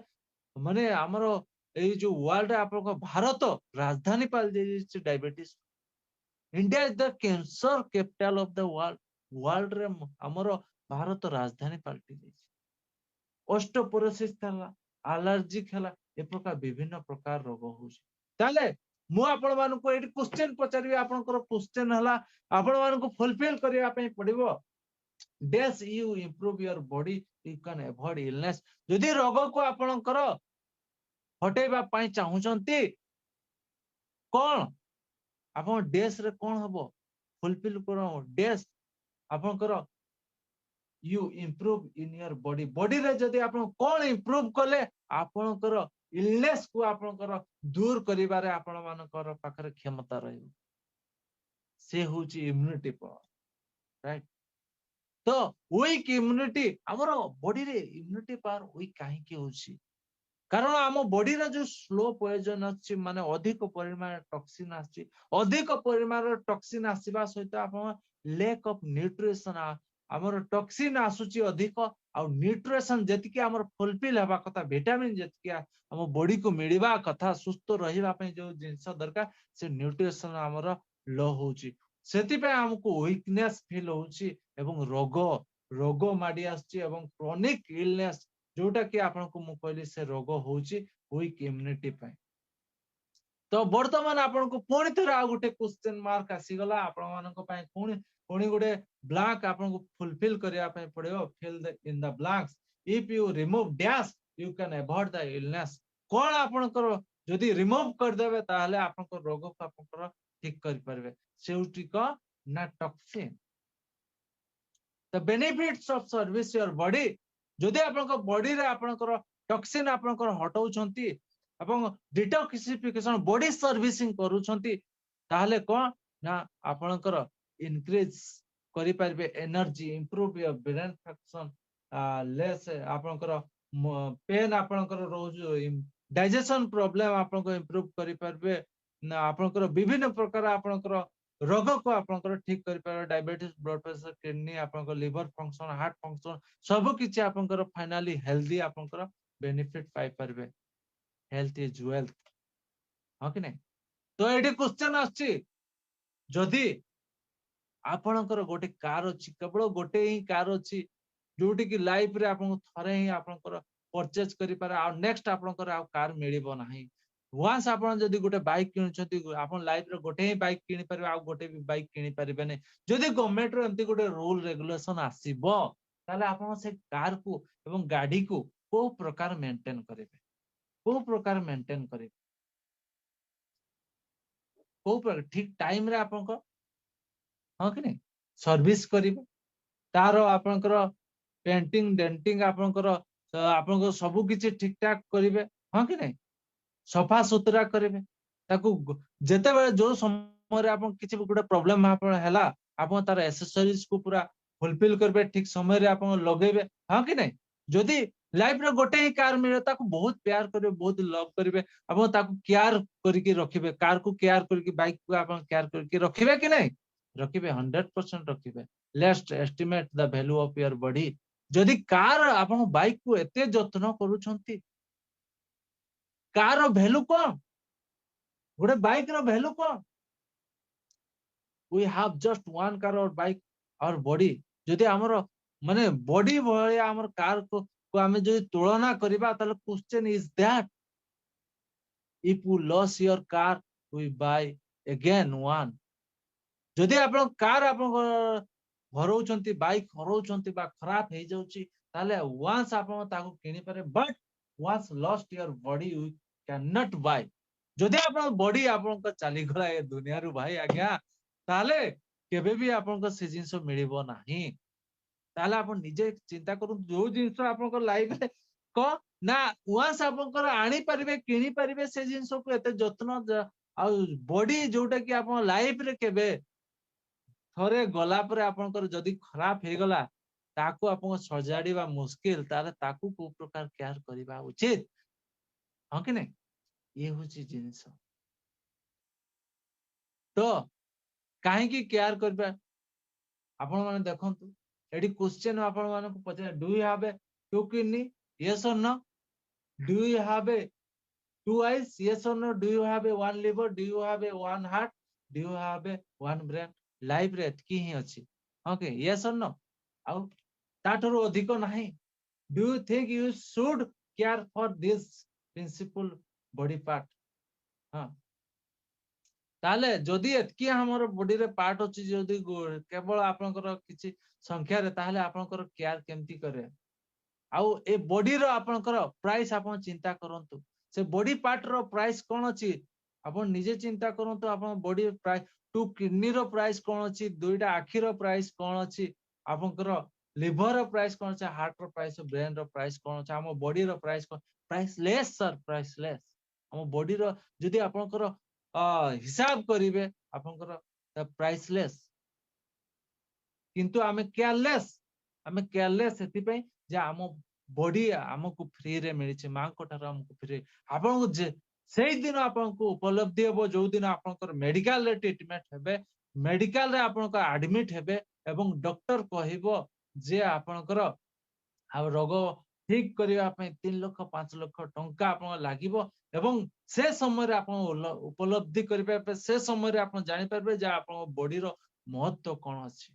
माने हमरो ए जो वर्ल्ड रे आपन भारत राजधानी पाल दे छि diabetes India is the cancer capital of the world रे हमरो भारत राजधानी पाल्टी दे छि ऑस्टियोपोरोसिस हला एलर्जिक हला ए प्रकार विभिन्न प्रकार रोग होछि ताले मु आपण मानु को एटी क्वेश्चन पचारिबे आपनकर क्वेश्चन हला आपण मानु को फुलफिल करिया पई पड़िबो डेस you improve your body you can avoid illness यदि रोग को आपनकर हटेबा पई चाहुचंती कोन आपन डेस रे कोन हबो फुलफिल करो डेस आपनकर you improve in your body रे जदि आपन कोन इंप्रूव करले आपनकर इलनेस को आपनकर दूर करिबारे आपन मानकर पाखरे क्षमता रहइबो से होची इम्यूनिटी पावर राइट तो वीक इम्यूनिटी हमर बॉडी रे इम्यूनिटी पावर वीक काहे के होची कारण आम बॉडी रे जो स्लो पॉइजन अछि माने अधिक परिमाण टॉक्सिन आछि अधिक परिमाण टॉक्सिन आसीबा सहित आपन लैक ऑफ न्यूट्रिशन हमर टॉक्सिन आसुची अधिक आ न्यूट्रिशन जतिके हमर फुलफिल हेबा कथा विटामिन जतिके हम बॉडी को मिलिबा कथा सुस्थ रहिबा पय जो जिंस दरकार से न्यूट्रिशन हमर लो होची सेति पे हमको वीकनेस फील होची एवं रोग माडी आछि एवं क्रोनिक इलनेस जोटा कि आपन को मु कहली से रोग होची वीक इम्यूनिटी पे तो वर्तमान आपन को पुणी थोड़ा आ गोटे क्वेश्चन मार्क आसी गला आपन मान को पय पुणी गोटे ब्लैंक आपन को फुलफिल करिया पय पड़ियो fill the in the blanks if you remove dash you can avoid the illness कोन आपन को जदी रिमूव कर देबे ताहले आपन को रोग को आपन को ठीक कर परबे सेउटी को ना toxin the benefits of service your body जदि आपन बॉडी रे आपन टॉक्सिन आपन हटाउ छंती एवं डिटॉक्सिफिकेशन बॉडी सर्विसिंग करू छंती ताहले कोन ना आपन इंक्रीज करि पारबे energy improve your brain function less आपनकर पेन आपनकर रोज डाइजेशन प्रॉब्लम आपनको इंप्रूव करि पारबे ना आपनकर विभिन्न प्रकार आपनकर रोग को आपनकर ठीक करि पारबे डायबिटीज ब्लड प्रेशर किडनी आपनकर लिवर फंक्शन हार्ट फंक्शन सब किछि आपनकर फाइनली हेल्दी आपनकर बेनिफिट पाई पारबे हेल्थ इज वेल्थ हां कि नहीं तो एडी क्वेश्चन आछि जदि आपनकर गोटे कार अछि केवल गोटे ही कार अछि जोटी की लाइफ रे आपन थरे ही आपनकर परचेज करि पारे आ नेक्स्ट आपनकर आ कार मिलिबो नाही वंस आपन जदि गोटे बाइक किनुछथि आपन लाइफ रे गोटे ही बाइक किनि पारे आ गोटे भी बाइक किनि पारिबे नै जदि गवर्नमेंट रे एंती गोटे रूल रेगुलेशन आसीबो ताले आपन से कार को एवं गाड़ी को को प्रकार मेंटेन करिवे को प्रकार मेंटेन करिवे को प्रकार ठीक टाइम रे आपन को हां कि नहीं सर्विस करिवे तारो आपनकर पेंटिंग डेंटिंग आपनकर सब किछि ठीक ठाक करिवे हां कि नहीं सफा सुतरा करिवे ताकू जेते बेले जो समय रे आपन किछि गोटे प्रॉब्लम आपन हैला आपन तार एक्सेसरीज को पूरा फुलफिल करबे ठीक समय रे आपन लगेबे हां कि नहीं जदि लाइफ रे गोटे ही कार मिले ताकू बहुत प्यार करिवे बहुत लव करिवे आपन ताकू केयर करिके रखिबे कार को केयर करिके बाइक को आपन केयर करिके रखिबे कि नहीं रखिबे 100% रखिबे let's estimate the value of your body जदि कार आपन बाइक को एते जत्न करूछंती कार रो वैल्यू कोन गोटे बाइक रो वैल्यू कोन we have just one car और बाइक और बॉडी जदि हमर माने बॉडी भले हमर कार को हमें जदि तुलना करिबा ताले question is that if you loss your car we buy again one जदि आपण कार आपण हरौछंती बाइक हरौछंती बा खराब हे जाउची ताले वंस आपण ताको किनि पारे but once lost your body you can not buy जदि आपण बॉडी आपण को चली गला ए दुनिया रु भाई आज्ञा ताले केबे भी आपण को से जिंस मिलिबो नाही ताले आपण निजे चिंता करू जो जिंस आपण को लाइफ रे को ना वंस आपण को आनी परिबे किनि परिबे से जिंस को एते जत्न आ बॉडी जोटा कि आपण लाइफ रे केबे थरे गला पर आपनकर जदि खराब हे गला ताकू आपन सजाड़ीबा मुश्किल ताले ताकू को प्रकार केयर करिबा उचित हां कि नहीं ये होची जिंस तो काहे की केयर करबा आपन माने देखंतु एडी क्वेश्चन आपन माने को पचे do you have a two kidney yes और no do you have a two eyes yes और no do you have a one liver do you have a one heart do you have a one brain life रे एतकी ही अछि okay yes और no आउ ताठरो अधिक नाही do you think you should care for this principle body part हां ताले जदि एतकी हमर बॉडी रे पार्ट अछि जदि केवल आपनकर किछि संख्या रे ताले आपनकर केयर केमती करे आउ ए बॉडी रो आपनकर प्राइस आपन चिंता करंतु से बॉडी पार्ट रो प्राइस कोन अछि आपन निजे चिंता करंतु आपन बॉडी प्राइस टू किडनी रो प्राइस कोन अछि दुईटा आखी रो प्राइस कोन अछि आपनकर लिवर रो प्राइस कोन अछि हार्ट रो प्राइस ब्रेन रो प्राइस कोन अछि हम बॉडी रो प्राइस कोन प्राइसलेस सर प्राइसलेस हम बॉडी रो जदि आपनकर हिसाब करिवे आपनकर प्राइसलेस किंतु आमे केयरलेस सेति पे जे हम बॉडी हमको फ्री रे मिलिছে मां कोठार हमको फ्री आपन जे सेई दिन आपन को उपलब्धि हेबो जो दिन आपनकर मेडिकल रे ट्रीटमेंट हेबे मेडिकल रे आपन को एडमिट हेबे एवं डॉक्टर कहिबो जे आपनकर आ रोग ठीक करिया पे 3 लाख 5 लाख टंका आपन लागिबो एवं से समय रे आपन उपलब्धि करिबे पे से समय रे आपन जानि परबे जे आपन बॉडी रो महत्व कोन अछि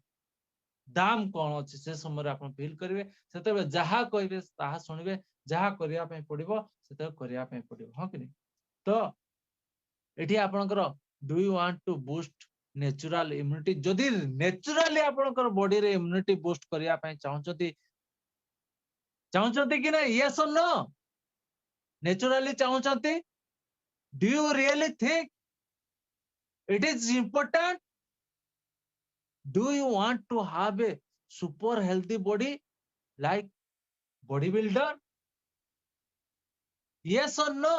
दाम कोन अछि से समय रे आपन फील करिवे सेते जहा कहिबे ताहा सुनिबे जहा करिया पे पडिबो सेते करिया पे पडिबो हां कि नहीं तो एठी आपनकर do you want to boost natural immunity जदि नेचुरली आपनकर बॉडी रे इम्यूनिटी बूस्ट करिया पे चाहचती कि ना यस और नो नेचुरली चाहचती do you really think it is important do you want to have a super healthy body like body builder yes और नो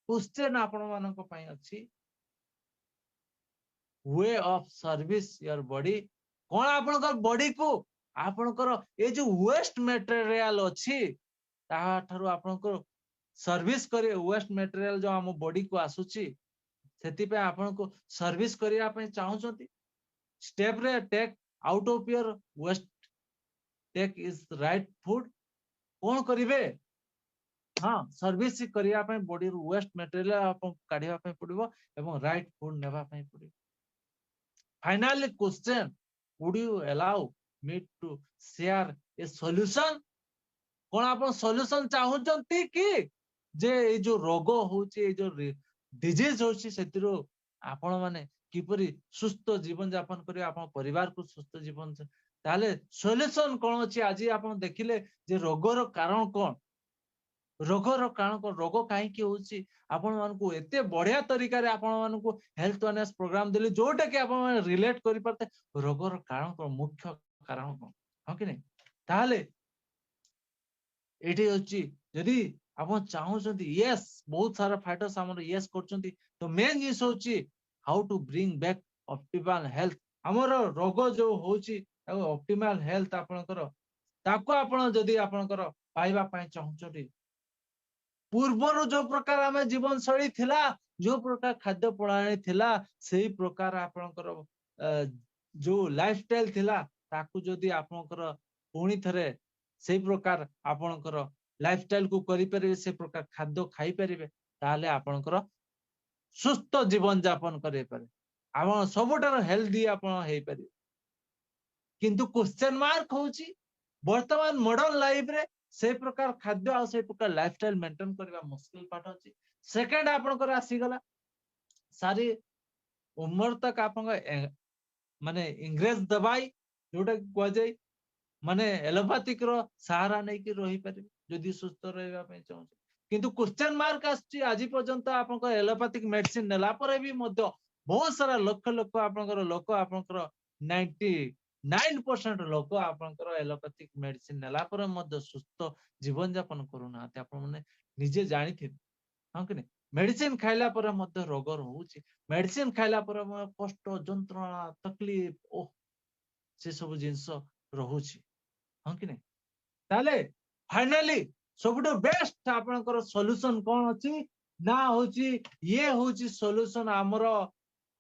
क्वेश्चन आपण मानक पई अछि way of service your body कौन आपनकर बॉडी को आपनकर ये जो वेस्ट मटेरियल अछि ताहा ठारू आपनकर सर्विस करे वेस्ट मटेरियल जो हम बॉडी को आसुची सेति पे आपन को सर्विस करिया पे चाहउछंती स्टेप रे take out of your waste take is right food कौन करिवे हाँ सर्विस करिया पे बॉडी वेस्ट मटेरियल आपन काढिया पे पड़िबो एवं राइट फूड नेबा पे पड़िबो finally question would you allow me to share a solution कौन आपन सॉल्यूशन चाहउछंती कि जे ए जो रोग होची ए जो डिजीज होची सेतिरो आपण माने किपरि सुस्थ जीवन यापन करियो आपण परिवार को सुस्थ जीवन ताले सॉल्यूशन कोन अछि आज आपण देखिले जे रोगर कारण कोन रोगर कारण कोन रोग काहे कि होची आपण मान को एते बढ़िया तरीका रे आपण मान को हेल्थ अवेयरनेस प्रोग्राम देली जोटा कि आपण माने रिलेट करि परते रोगर कारण कोन मुख्य कारण कोन हो कि नहीं ताले एठी होची यदि आपण चाहउछंती यस बहुत सारा फाइटर्स हमर यस करछंती तो मेन जिस होची how to bring back optimal health हमर रोग जो होची ऑप्टिमल हेल्थ आपनकर ताको आपण जदि आपनकर पाइबा पय चाहउछंती पूर्वर जो प्रकार आमे जीवन शैली थिला जो प्रकार खाद्य प्रणाली थिला सेही प्रकार आपनकर जो लाइफस्टाइल थिला ताको जदि आपनकर पुणी थरे सेही प्रकार आपनकर लाइफस्टाइल को करि परिबे से प्रकार खाद्य खाई परिबे ताले आपनकर सुस्थ जीवन यापन करि पारे आपण सबटार हेल्दी आपण हेई पारे किंतु क्वेश्चन मार्क होची वर्तमान मॉडर्न लाइफ रे से प्रकार खाद्य आ से प्रकार लाइफस्टाइल मेंटेन करबा मुश्किल पाठ अछि सेकंड आपनकर आसी गला सारी उम्र तक आपन माने इंग्रेज दवाई जोटा को जाय माने एलोपैथिक रो सहारा नै कि रही पारे जदि सुस्थ रहबा पे चाहू किंतु क्वेश्चन मार्क आछि आज पर्यंत आपन एलोपैथिक मेडिसिन नेला पर भी मध्य बहुत सारा लक्ष लक्ष आपनकर 99% लोक आपनकर एलोपैथिक मेडिसिन नेला पर मध्य सुस्थ जीवन यापन करूना आपन माने निजे जानि थे हां कि मेडिसिन खाइला पर मध्य रोग रहउची मेडिसिन खाइला पर कष्ट जंत्रणा तकलीफ ओ से सब जिंस रहउची हां कि ताले फाइनली सबटो बेस्ट आपनकर सॉल्यूशन कोन अछि ना होची ये होची सॉल्यूशन हमरो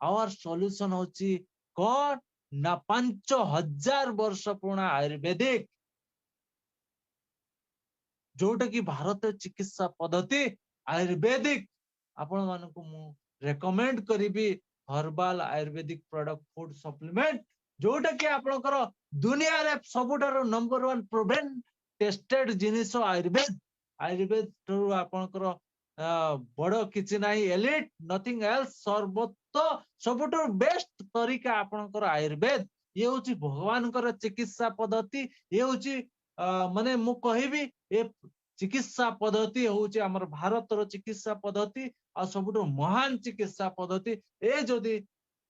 आवर सॉल्यूशन होची कोन ना 5000 वर्ष पुराना आयुर्वेदिक जोटा कि भारतीय चिकित्सा पद्धति आयुर्वेदिक आपण मानकु मु रेकमेंड करिबी herbal Ayurvedic product food supplement जोटा कि आपनकर दुनिया रे सबुटार नंबर 1 प्रूवन टेस्टेड जिनिस आयुर्वेद आयुर्वेद तो आपनकर बड़ किछि नाही एलिट नथिंग एल्स सर्वोत्त सबुटार बेस्ट तरीका आपनकर आयुर्वेद ये होची भगवान कर चिकित्सा पद्धति ये होची माने मु कहिबी ए चिकित्सा पद्धति होची हमर भारत रो चिकित्सा पद्धति आ सबुटो महान चिकित्सा पद्धति ए जदि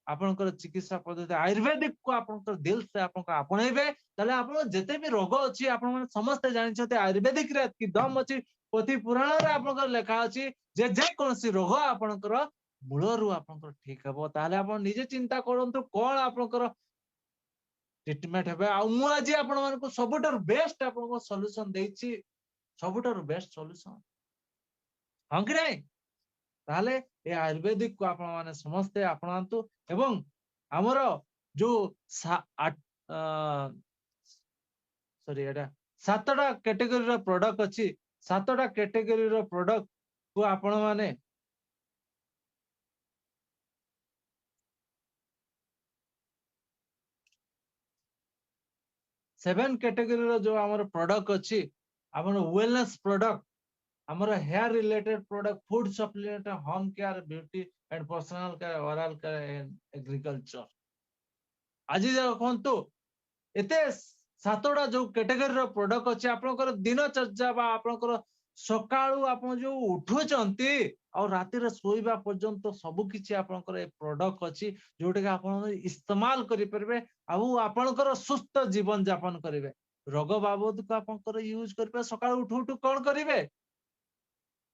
आपनकर चिकित्सा पद्धति आयुर्वेदिक को आपनकर दिल से आपनकर आपणेबे तले आपन जते भी रोग अछि आपन माने समस्त जानि छते आयुर्वेदिक रे कि दम अछि पोथी पुराण रे आपनकर लेखा अछि जे कोनसी रोग आपनकर मूलरु आपनकर ठीक हेबो ताले आपन निजे चिंता करंतु कोन आपनकर ट्रीटमेंट हेबे आ मु आज आपन मानको सबुटर बेस्ट आपनको सॉल्यूशन देछि सबुटर बेस्ट सॉल्यूशन हां कि नहीं ताले ए आयुर्वेदिक को आपण माने समझते अपनांतु एवं हमरो जो सॉरी एटा सातटा कैटेगरी रो प्रोडक्ट अछि सातटा कैटेगरी रो प्रोडक्ट को आपण माने सेवन कैटेगरी रो जो हमर प्रोडक्ट अछि हमर वेलनेस प्रोडक्ट हमारा hair related product food supplement home care beauty and personal care oral care and agriculture आज देखंतु एते सातटा जो कैटेगरी रो प्रोडक्ट अछि आपनकर दिनचर्या बा आपनकर सकाळू आपन जो उठुचंती और राति रे सोइबा पर्यंत सब किछि आपनकर ए प्रोडक्ट अछि जोटे के आपन इस्तेमाल करि परबे आ आपनकर सुस्त जीवन यापन करिवे रोग बाबद को आपनकर यूज करबे सकाळू उठु उठु कोन करिवे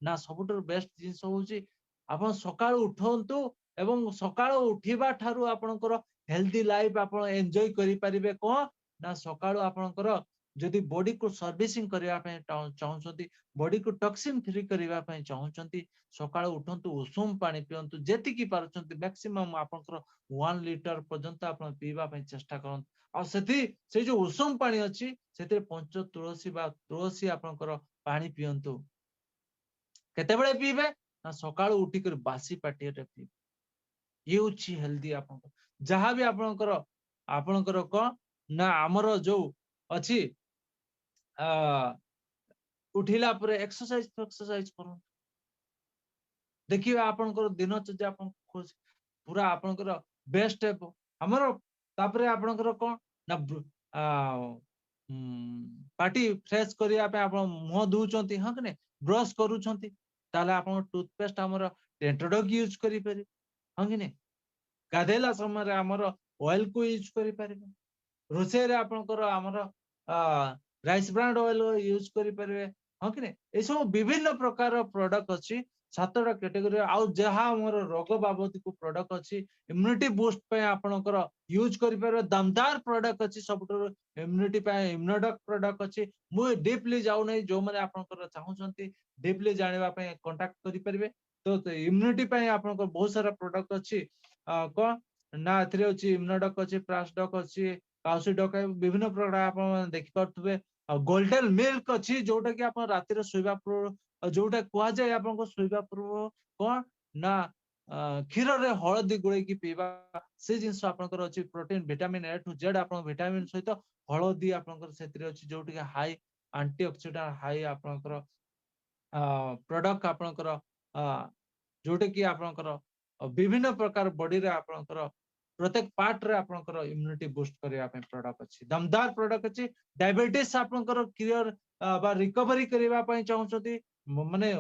ना सबुटर बेस्ट जिंस होची आपण सकाळ उठंतु एवं सकाळ उठिबा ठारू आपनकर हेल्दी लाइफ आप एंजॉय करि परिबे को ना सकाळू आपनकर जदि बॉडी को सर्विसिंग करबा पय चाहउछंती बॉडी को टॉक्सिन फ्री करबा पय चाहउछंती सकाळू उठंतु उषुम पानी पियंतु जेति की पारुछंती मैक्सिमम आपनकर 1 लीटर पर्यंत आपण पीबा पय चेष्टा करन आ से जो उषुम पानी अछि सेते पंच तुलसी बा तुलसी आपनकर पानी पियंतु केते बेले पीबे ना सकाळू उठी कर बासी पाटियटे पीबे ये होछि हेल्दी आपन जहां भी आपनकर को ना हमर जो अछि उठिला परे एक्सरसाइज करू देखिए आपनकर दिनचर्या आपन पूरा आपनकर बेस्ट है हमर तापरे आपनकर कोन ना पार्टी फ्रेश करिया पे आपण मुह धुचंती हां कि ब्रश करूछंती ताले आपण टूथपेस्ट हमर डेंटोडॉग यूज करि पारे हां कि गाधेला समय हमर ऑयल को यूज करि पारे रोषेरे आपनकर हमर राइस ब्रांड ऑयल यूज करि पारे हां कि ए सब विभिन्न प्रकार प्रोडक्ट अछि सातटा कैटेगरी आउ जहा हमर रोग बाबत को प्रोडक्ट अछि इम्यूनिटी बूस्ट पे आपनकर यूज करि पारे दमदार प्रोडक्ट अछि सबटर इम्यूनिटी पे इम्यूनोडक प्रोडक्ट अछि मु डीपली जाउ नै जो माने आपनकर चाहुचंती डीपली जानिबा पे कांटेक्ट करि परिबे तो इम्यूनिटी पे आपनकर बहुत सारा प्रोडक्ट अछि को ना एथरे अछि इम्यूनोडक अछि प्रासडक अछि काउसीडक विभिन्न प्रकार आप देखि पारथुबे गोल्डन मिल्क अछि जोटा कि आप राति रे सोइबा पूर्व जोटा कुआ जाय आपन को सोइबा पूर्व कोन ना क्षीर रे हळदी गुळै की पीबा से जिंस आपनकर अछि protein vitamin A to Z आपन विटामिन सहित हळदी आपनकर सेतिर अछि जोटी कि हाई एंटीऑक्सीडेंट हाई आपनकर प्रोडक्ट आपनकर जोटे कि आपनकर विभिन्न प्रकार बॉडी रे आपनकर प्रत्येक पार्ट रे आपनकर इम्यूनिटी बूस्ट करिया पे प्रोडक्ट अछि दमदार प्रोडक्ट अछि डायबिटीज आपनकर क्लियर बा रिकवरी करिवा पे चाहउछथि माने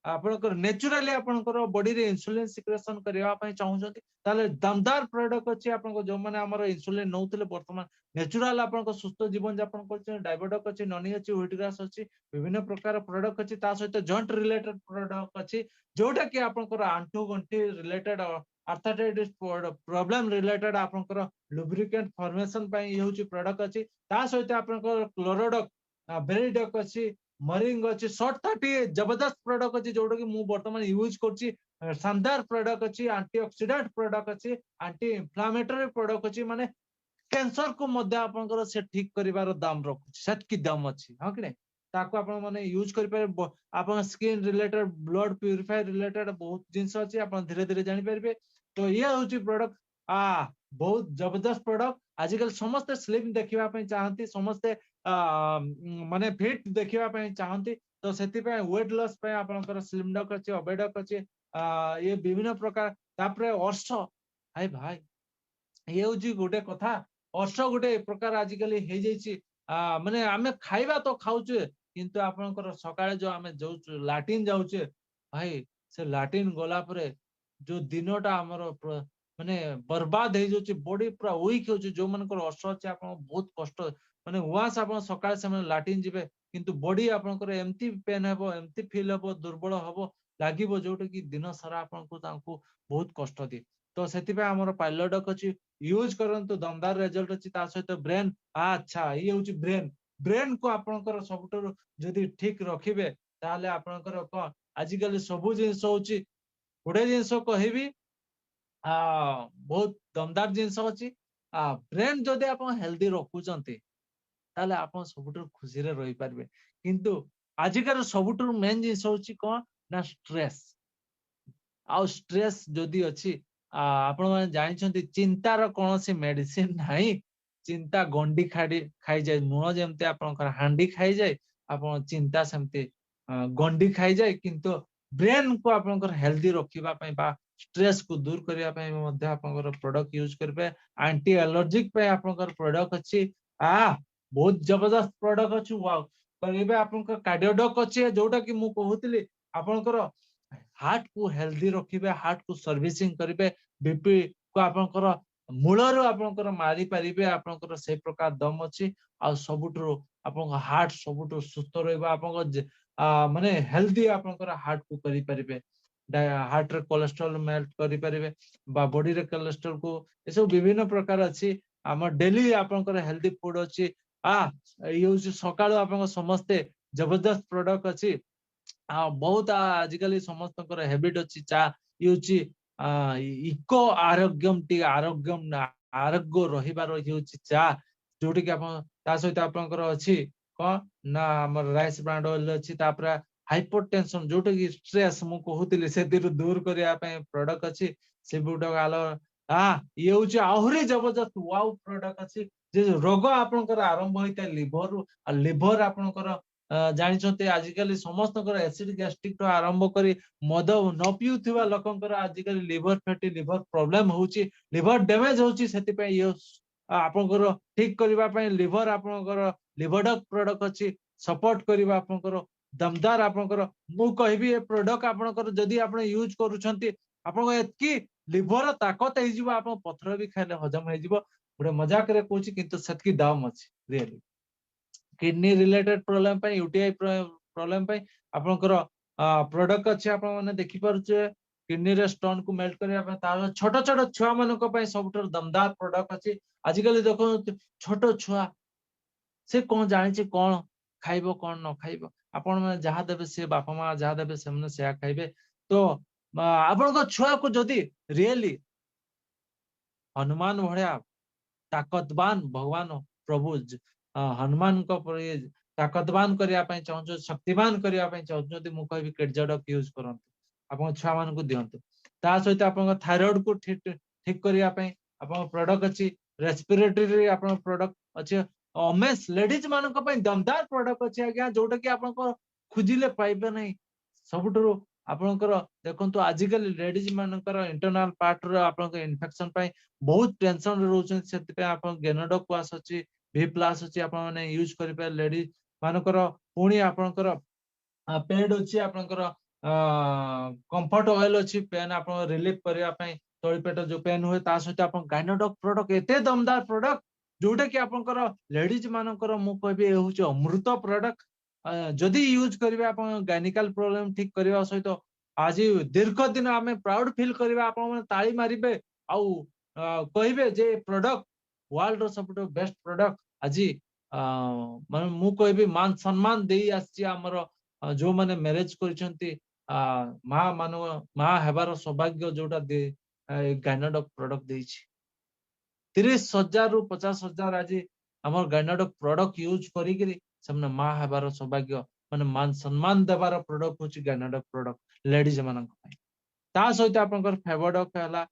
आपनकर नेचुरली आपनकर बॉडी रे इंसुलिन सिक्रेशन करिवा पे चाहउछथि ताले दमदार प्रोडक्ट अछि आपनको जो माने हमर इंसुलिन नउतले वर्तमान नेचुरल आपनको सुस्थ जीवन यापन करछ डायबिटिक अछि ननी अछि व्हीट ग्रास अछि विभिन्न प्रकार प्रोडक्ट अछि ता सहित जॉइंट रिलेटेड प्रोडक्ट अछि जोटा कि आपनकर आंठू गंठी रिलेटेड आर्थराइटिस प्रॉब्लम रिलेटेड आपनकर लुब्रिकेंट फॉर्मेशन पे ये होची प्रोडक्ट अछि ता सहित आपनकर क्लोरोडक बेरिडक अछि मरिंग अछि शॉर्ट 30 जबरदस्त प्रोडक्ट अछि जोटा कि मु वर्तमान यूज करछि शानदार प्रोडक्ट अछि एंटीऑक्सीडेंट प्रोडक्ट अछि एंटी इन्फ्लेमेटरी प्रोडक्ट अछि माने कैंसर को मध्य आपनकर से ठीक करिवार दाम रखुछि सेतकी दाम अछि हां कि नै ताको आपण माने यूज करि पारे आपण skin related blood purify related बहुत जिंस अछि आपण धीरे धीरे जानि पारिबे तो ये होची प्रोडक्ट बहुत जबरदस्त प्रोडक्ट आजकल समस्त स्लिम देखिबा पे चाहंती समस्त माने फिट देखिबा पे चाहंती तो सेति पे वेट लॉस पे आपनकर स्लिम डक अछि ओबेडक अछि ये विभिन्न प्रकार तापरे अर्श हाय भाई ये होची गोटे कथा अर्श गोटे प्रकार आजकल हे जाईची माने आमे खाइबा तो खाउचे किंतु आपनकर सकाळे जो आमे जाउछु लैट्रिन जाउचे भाई से लैट्रिन गला परे जो दिनोटा हमर माने बर्बाद हे जाउची बॉडी पूरा वीक होची जो मनकर अर्श अछि आपन बहुत कष्ट माने वास आपन सकाळे समय लैट्रिन जिबे किंतु बॉडी आपनकर एम्ति पेन हेबो एम्ति फील हेबो दुर्बल हेबो लागिबो जोटा कि दिन सारा आपन को तांको बहुत कष्ट दिए तो सेति पे हमर पाइलडक अछि यूज करंतु दमदार रिजल्ट अछि ता सहित ब्रेन अच्छा ये होची ब्रेन ब्रेन को आपनकर सबटर जदि ठीक रखिबे ताले आपनकर कोन आजिकल सबु जिंस होची गुडे जिंस कहिबी बहुत दमदार जिंस अछि ब्रेन जदि आपन हेल्दी रखुचंती ताले आपन सबुटर खुशी रे रहि पारबे किंतु आजिकर सबुटर मेन जिंस होची कोन ना स्ट्रेस आउ स्ट्रेस जदि अछि आपण माने जानिछंती चिंतार कोनोसी मेडिसिन नाही चिंता गंडी खाई जाय नुण जेमते आपनकर हांडी खाई जाय आपण चिंता सेमते गंडी खाई जाय किंतु ब्रेन को आपनकर हेल्दी रखिबा पय बा स्ट्रेस को दूर करिया पय मध्ये आपनकर प्रोडक्ट यूज करबे एंटी एलर्जिक पे आपनकर प्रोडक्ट अछि बहुत जबरदस्त प्रोडक्ट अछि वाओ करिबे आपनकर कार्डियोडक अछि जोटा कि मु कहउतली आपनकर हार्ट को हेल्दी रखिबे हार्ट को सर्विसिंग करिबे बीपी को आपनकर मूलरो आपनकर मारी पारिबे आपनकर से प्रकार दम अछि आ सबुठरो आपनकर हार्ट सबुठो सुस्थ रहइबा आपनकर माने हेल्दी आपनकर हार्ट को करि पारिबे हार्ट रे कोलेस्ट्रॉल मेल्ट करि परिबे बा बॉडी रे कोलेस्ट्रॉल को ए सब विभिन्न प्रकार अछि हमर डेली आपनकर हेल्दी फूड अछि यूज सकाळो आपन समस्ते जबरदस्त प्रोडक्ट अछि बहुत आजिकली समस्त हैबिट अच्छी चा यूची इको आरोग्यम टी आरोग्यम आरोग्य रहिबार यूची चा जोटी कि आपण ता सहित आपनकर अछि कोन ना हमर राइस ब्रांड ऑयल अछि तापर हाइपरटेंशन जोटी कि स्ट्रेस मु कहूतिली से दिरु दूर करिया पे प्रोडक्ट अछि से बुडो गालो ये होची आहुरी जबरदस्त वाव प्रोडक्ट अछि जे रोग आपनकर आरंभ होइता लिवर आपनकर जानिछते आजिकली समस्त एसिड गैस्ट्रिक तो आरंभ करी मद न पिउथिबा लोकंकर आजिकली लिवर फैटी लिवर प्रॉब्लम होउची लिवर डैमेज होउची सेति पे ये आपनकर ठीक करबा पे लिवर आपनकर लिवरडक प्रोडक्ट अछि सपोर्ट करबा आपनकर दमदार आपनकर मु कहबी ए प्रोडक्ट आपनकर जदी आपन यूज करूछंती आपन एतकी लिवर ताकत हे जिवो आपन पथर भी खाइले हजम हे जिवो गोटे मजाक रे कहूची किंतु सेतकी दाम अछि रियली किडनी रिलेटेड प्रॉब्लम पे यूटीआई प्रॉब्लम पे आपनकर प्रोडक्ट अछि आपन माने देखि पारुछे किडनी रे स्टोन को मेल्ट करबा पे तार छोट छोट छुआ मानक पे सबटर दमदार प्रोडक्ट अछि आजिकली देखो छोट छुआ से कोन जानि छै कोन खाइबो कोन न खाइबो आपन माने जहा देबे से बापा मां जहा देबे से मने से खाइबे तो आपन को छुआ को जदी रियली हनुमान भड़िया ताकतवान भगवान प्रभु हनुमान को ताकतवान करिया ପାଇଁ ଚାହୁଁଛ ଶକ୍ତିମାନ କରିବା ପାଇଁ ଚାହୁଁଛନ୍ତି ମୁଁ କହିବି କେଡଜଡକ ୟୁଜ କରନ୍ତୁ ଆପଣ ଛୁଆ ମାନଙ୍କୁ ଦିଅନ୍ତୁ ତା ସହିତ ଆପଣଙ୍କ ଥାଇରଏଡ କୁ ଠିକ କରିବା ପାଇଁ ଆପଣଙ୍କ ପ୍ରଡକ୍ଟ ଅଛି ରେସ୍ପିରେଟରୀ ଆପଣଙ୍କ ପ୍ରଡକ୍ଟ ଅଛି ଅମେଶ ଲେଡିଜ ମାନଙ୍କ ପାଇଁ ଦମଦାର ପ୍ରଡକ୍ଟ ଅଛି ଆଜ୍ଞା ଯୋଉଟା କି ଆପଣଙ୍କ ଖୋଜିଲେ ପାଇବେ ନାହିଁ ସବୁଠାରୁ ଆପଣଙ୍କର ଦେଖନ୍ତୁ ଆଜିକାଲି ଲେଡିଜ ମାନଙ୍କର ଇଣ୍ଟରନାଲ ପାର୍ଟ ର ଆପଣଙ୍କ ଇନଫେକ୍ସନ ପାଇଁ बहुत टेंशन रोचन से आप गेनोडो क्वास अच्छी भी प्लस अच्छी आप माने यूज करें लेडीज मानकर पुणी आपनकर पेड अच्छी आपनकर कंफर्ट ऑयल अच्छी पेन आप रिलीफ करने तली पेट जो पेन हुए ता सहित आप गाइनोडक प्रोडक्ट एते दमदार प्रोडक्ट जोटा कि आपनकर लेडीज मानकर मु कहबी ए होची अमृत प्रोडक्ट जदि यूज करिवे आप गायनिकल प्रॉब्लम ठीक करबा सहित आज दीर्घ दिन आमे प्राउड फील करबा आप माने ताली मारिबे आउ कहबे जे प्रोडक्ट वर्ल्ड रो सब बेस्ट प्रोडक्ट आज माने मु कहबी मान सम्मान देई आछि हमर जो माने मैरिज करिसंती माँ हेबार सौभाग्य जोटा दे गाइनोडक प्रोडक्ट देछि 30,000 रु 50,000 आज हमर गाइनोडक प्रोडक्ट यूज करी करी हमने माँ हेबार सौभाग्य माने मान सम्मान देबार प्रोडक्ट होछि गाइनोडक प्रोडक्ट लेडीज मानक पय ता सहित आपनकर फेवरडक हला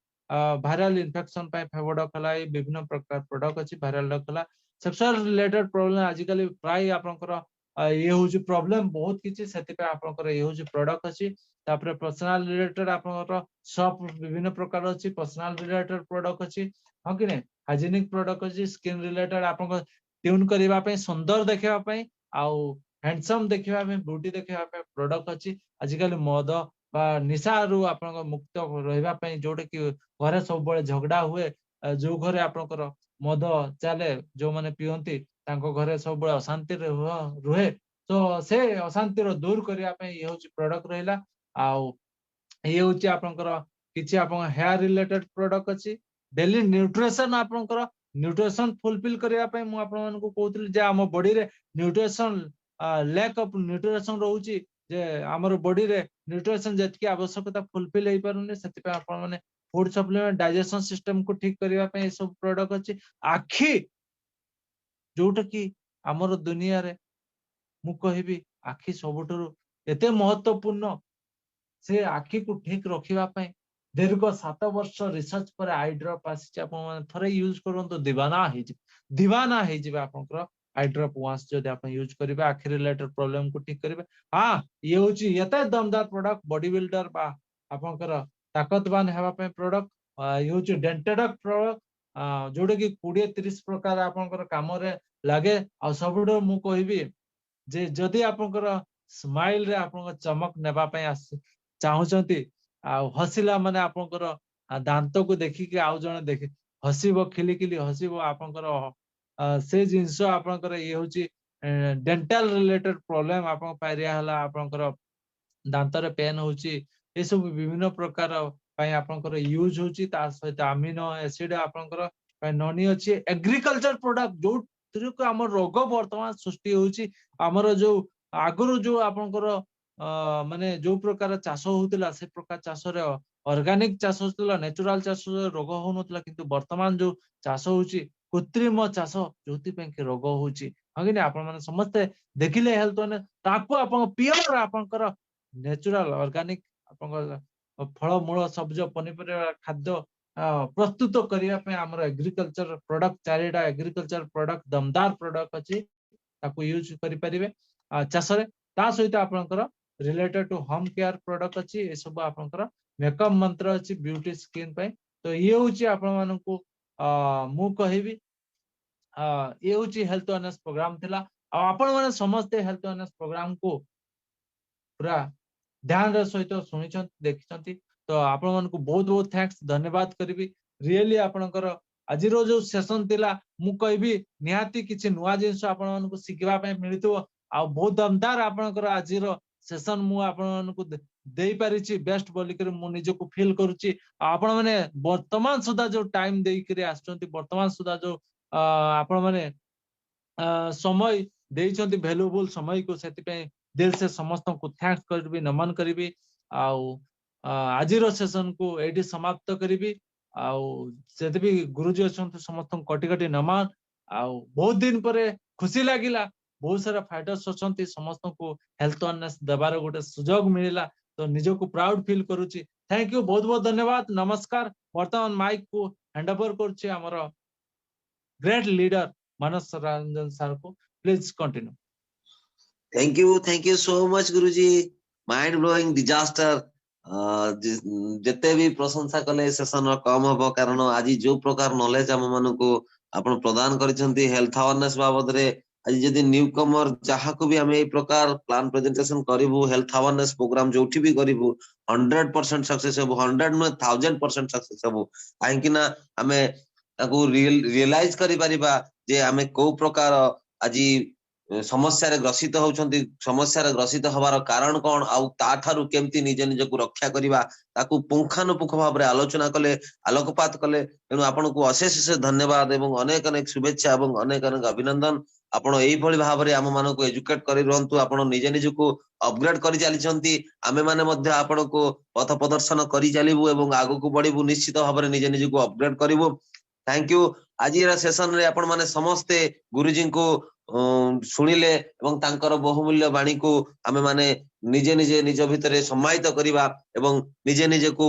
भाइरल इन्फेक्शन पे फेवरडक हला विभिन्न प्रकार प्रोडक्ट अछि भाइरल डक हला सेक्सुअल रिलेटेड प्रॉब्लम आजिकली प्राय आपनकर ये होछि प्रॉब्लम बहुत किछि सेति पे आपनकर ये होछि प्रोडक्ट अछि तापर पर्सनल रिलेटेड आपनकर सब विभिन्न प्रकार अछि पर्सनल रिलेटेड प्रोडक्ट अछि हां कि नै हाइजीनिक प्रोडक्ट अछि स्किन रिलेटेड आपनकर ट्यून करबा पे सुंदर देखबा पे आउ हैंडसम देखबा पे ब्यूटी देखबा पे प्रोडक्ट अछि आजिकली मद बा निशारू आपन मुक्त रहिबा पे जोटे कि घरे सब बळे झगड़ा हुए जो घरे आपनकर मद चले जो माने पियंती तांको घरे सब बळे अशांति रुहे तो से अशांति रो दूर करिया पे ये होची प्रोडक्ट रहिला आउ ये होची आपनकर किछि आपन हेयर रिलेटेड प्रोडक्ट अछि डेली न्यूट्रिशन आपनकर न्यूट्रिशन फुलफिल करिया पे मु आपन मानको कहउतली जे हम बॉडी रे न्यूट्रिशन लैक ऑफ न्यूट्रिशन रहउची जे हमर बॉडी रे न्यूट्रिशन जतकी आवश्यकता फुलफिल हेई पारुनी सेति पे आपन माने फूड सप्लीमेंट डाइजेशन सिस्टम को ठीक करिया पे सब प्रोडक्ट अछि आखी जोटा कि हमर दुनिया रे मु कहबी आखी सबुठुरु एते महत्वपूर्ण से आखी को ठीक रखिबा पे दीर्घ 7 वर्ष रिसर्च पर आई ड्रॉप आसी आपण माने थरे यूज करंतो दीवाना हे जिबे आपनकर आई ड्रॉप वांस जदि आपण यूज करिबे आखी रिलेटेड प्रॉब्लम को ठीक करिबे हां ये होची एते दमदार प्रोडक्ट बॉडी बिल्डर बा आपनकर ताकतवान हेबा पे प्रोडक्ट ये होची डेंटेडक प्रोडक्ट जोडे कि 20-30 प्रकार आपनकर काम रे लागे आ सबडो मु कहबी जे जदि आपनकर स्माइल रे आपनकर चमक नेबा पे चाहूचंती आ हसिला माने आपनकर दांत को देखि के आउ जने देखि हसिबो खिलिखिली हसिबो आपनकर से जिंस आपनकर ये होची डेंटल रिलेटेड प्रॉब्लम आपन पारिया हला आपनकर दांत रे पेन होची ये सब विभिन्न प्रकार आपनकर यूज होची ता सहित अमीनो एसिड आपनकर ननी अछि एग्रीकल्चर प्रोडक्ट जो को हमर रोग वर्तमान सृष्टि होची हमर जो आगरो जो आपनकर माने जो प्रकार चाष होतिला से प्रकार चाष रे ऑर्गेनिक चाष होतिला नेचुरल चाष रोग होनतला किंतु वर्तमान जो चाष होची कृत्रिम चाष जोति पे कि रोग होची हगिने आपण माने समस्त देखिले हेल्थ ने ताको आपण प्योर आपनकर नेचुरल ऑर्गेनिक आपनकर फल मूल सबज पनिपरिया खाद्य प्रस्तुत करिया पे हमर एग्रीकल्चर प्रोडक्ट चारिटा एग्रीकल्चर प्रोडक्ट दमदार प्रोडक्ट अछि ताको यूज करि परिबे चाष रे ता सहित आपनकर related to home care product अछि ए सब आपनकर मेकअप मंत्र अछि ब्यूटी स्किन पे तो ये होची आपण मानकू मु कहिबी ये होची हेल्थ अवेयरनेस प्रोग्राम थिला आपण माने समस्त हेल्थ अवेयरनेस प्रोग्राम को पूरा ध्यान रे सहित सुनिछन देखिछंती तो आपण मानकू बहुत बहुत थैंक्स धन्यवाद करबी रियली आपनकर आज रो जो सेशन थिला मु कहबी निहाती किछि नुवा जिंस आपण मानकू सिखबा पे मिलितो आ बहुत दमदार आपनकर आज रो सेशन मु आपण मानकू देई पारिछि बेस्ट बोली कर मु निजको फील करूछि आपण माने वर्तमान सुधा जो टाइम देई करी आछंती वर्तमान सुधा जो आपण माने समय देइछंती वैल्यूएबल समय को सेति पे दिल से समस्त को थैंक्स करबी नमन करबी आउ आज रो सेशन को एडी समाप्त करबी आउ सेति भी गुरुजी अछंती समस्त कोटि कोटि नमन आउ बहुत दिन परे खुशी लागिला बहुत सारा फाइटर्स अछंती समस्त को हेल्थ अवेयरनेस देबार गोटे सुजोग मिलिला तो निजो को प्राउड फील करूची थैंक यू बहुत बहुत धन्यवाद नमस्कार वर्तमान माइक को हैंड ओवर करछि हमर ग्रेट लीडर मानस रंजन सर को please continue thank you so much Guruji mind blowing disaster जेते भी प्रशंसा कले सेशन कम हबो कारण आज जो प्रकार नॉलेज हम मन को आपण प्रदान करिसंती हेल्थ अवेयरनेस बाबद रे आज जदि न्यू कमर जहा को भी हम ए प्रकार प्लान प्रेजेंटेशन करिवु हेल्थ अवेयरनेस प्रोग्राम जोठी भी करिवु 100% सक्सेस हबो 100 न 1000% सक्सेस हबो काहे कि ना हमें ताको रियलाइज करि परिबा जे हमें को प्रकार आज समस्या रे ग्रसित होउछंती समस्या रे ग्रसित हबार कारण कोन आउ ता थारु केमती निज निज को रक्षा करिबा ताकू पुंखानुपुंख भाव रे आलोचना कले आलोकपात कले एनु आपन को अशेष अशेष धन्यवाद एवं अनेक अनेक शुभेच्छा एवं अनेक अनेक अभिनंदन आपण एई भली भाव रे हम मानको एजुकेट करि रहंतु आपण निज निज को अपग्रेड करि चलीछंती आमे माने मध्ये आपण को पथ प्रदर्शन करि चलीबु एवं आगु को बढ़िबु निश्चित भाव रे निज निज को अपग्रेड करिवु थैंक यू आज सेशन रे आपण माने समस्ते गुरुजी को शुणिले एवं तांकर बहुमूल्य वाणी को आमे माने निजे निजे निज भितरे सम्मानित करिबा एवं निजे निजे को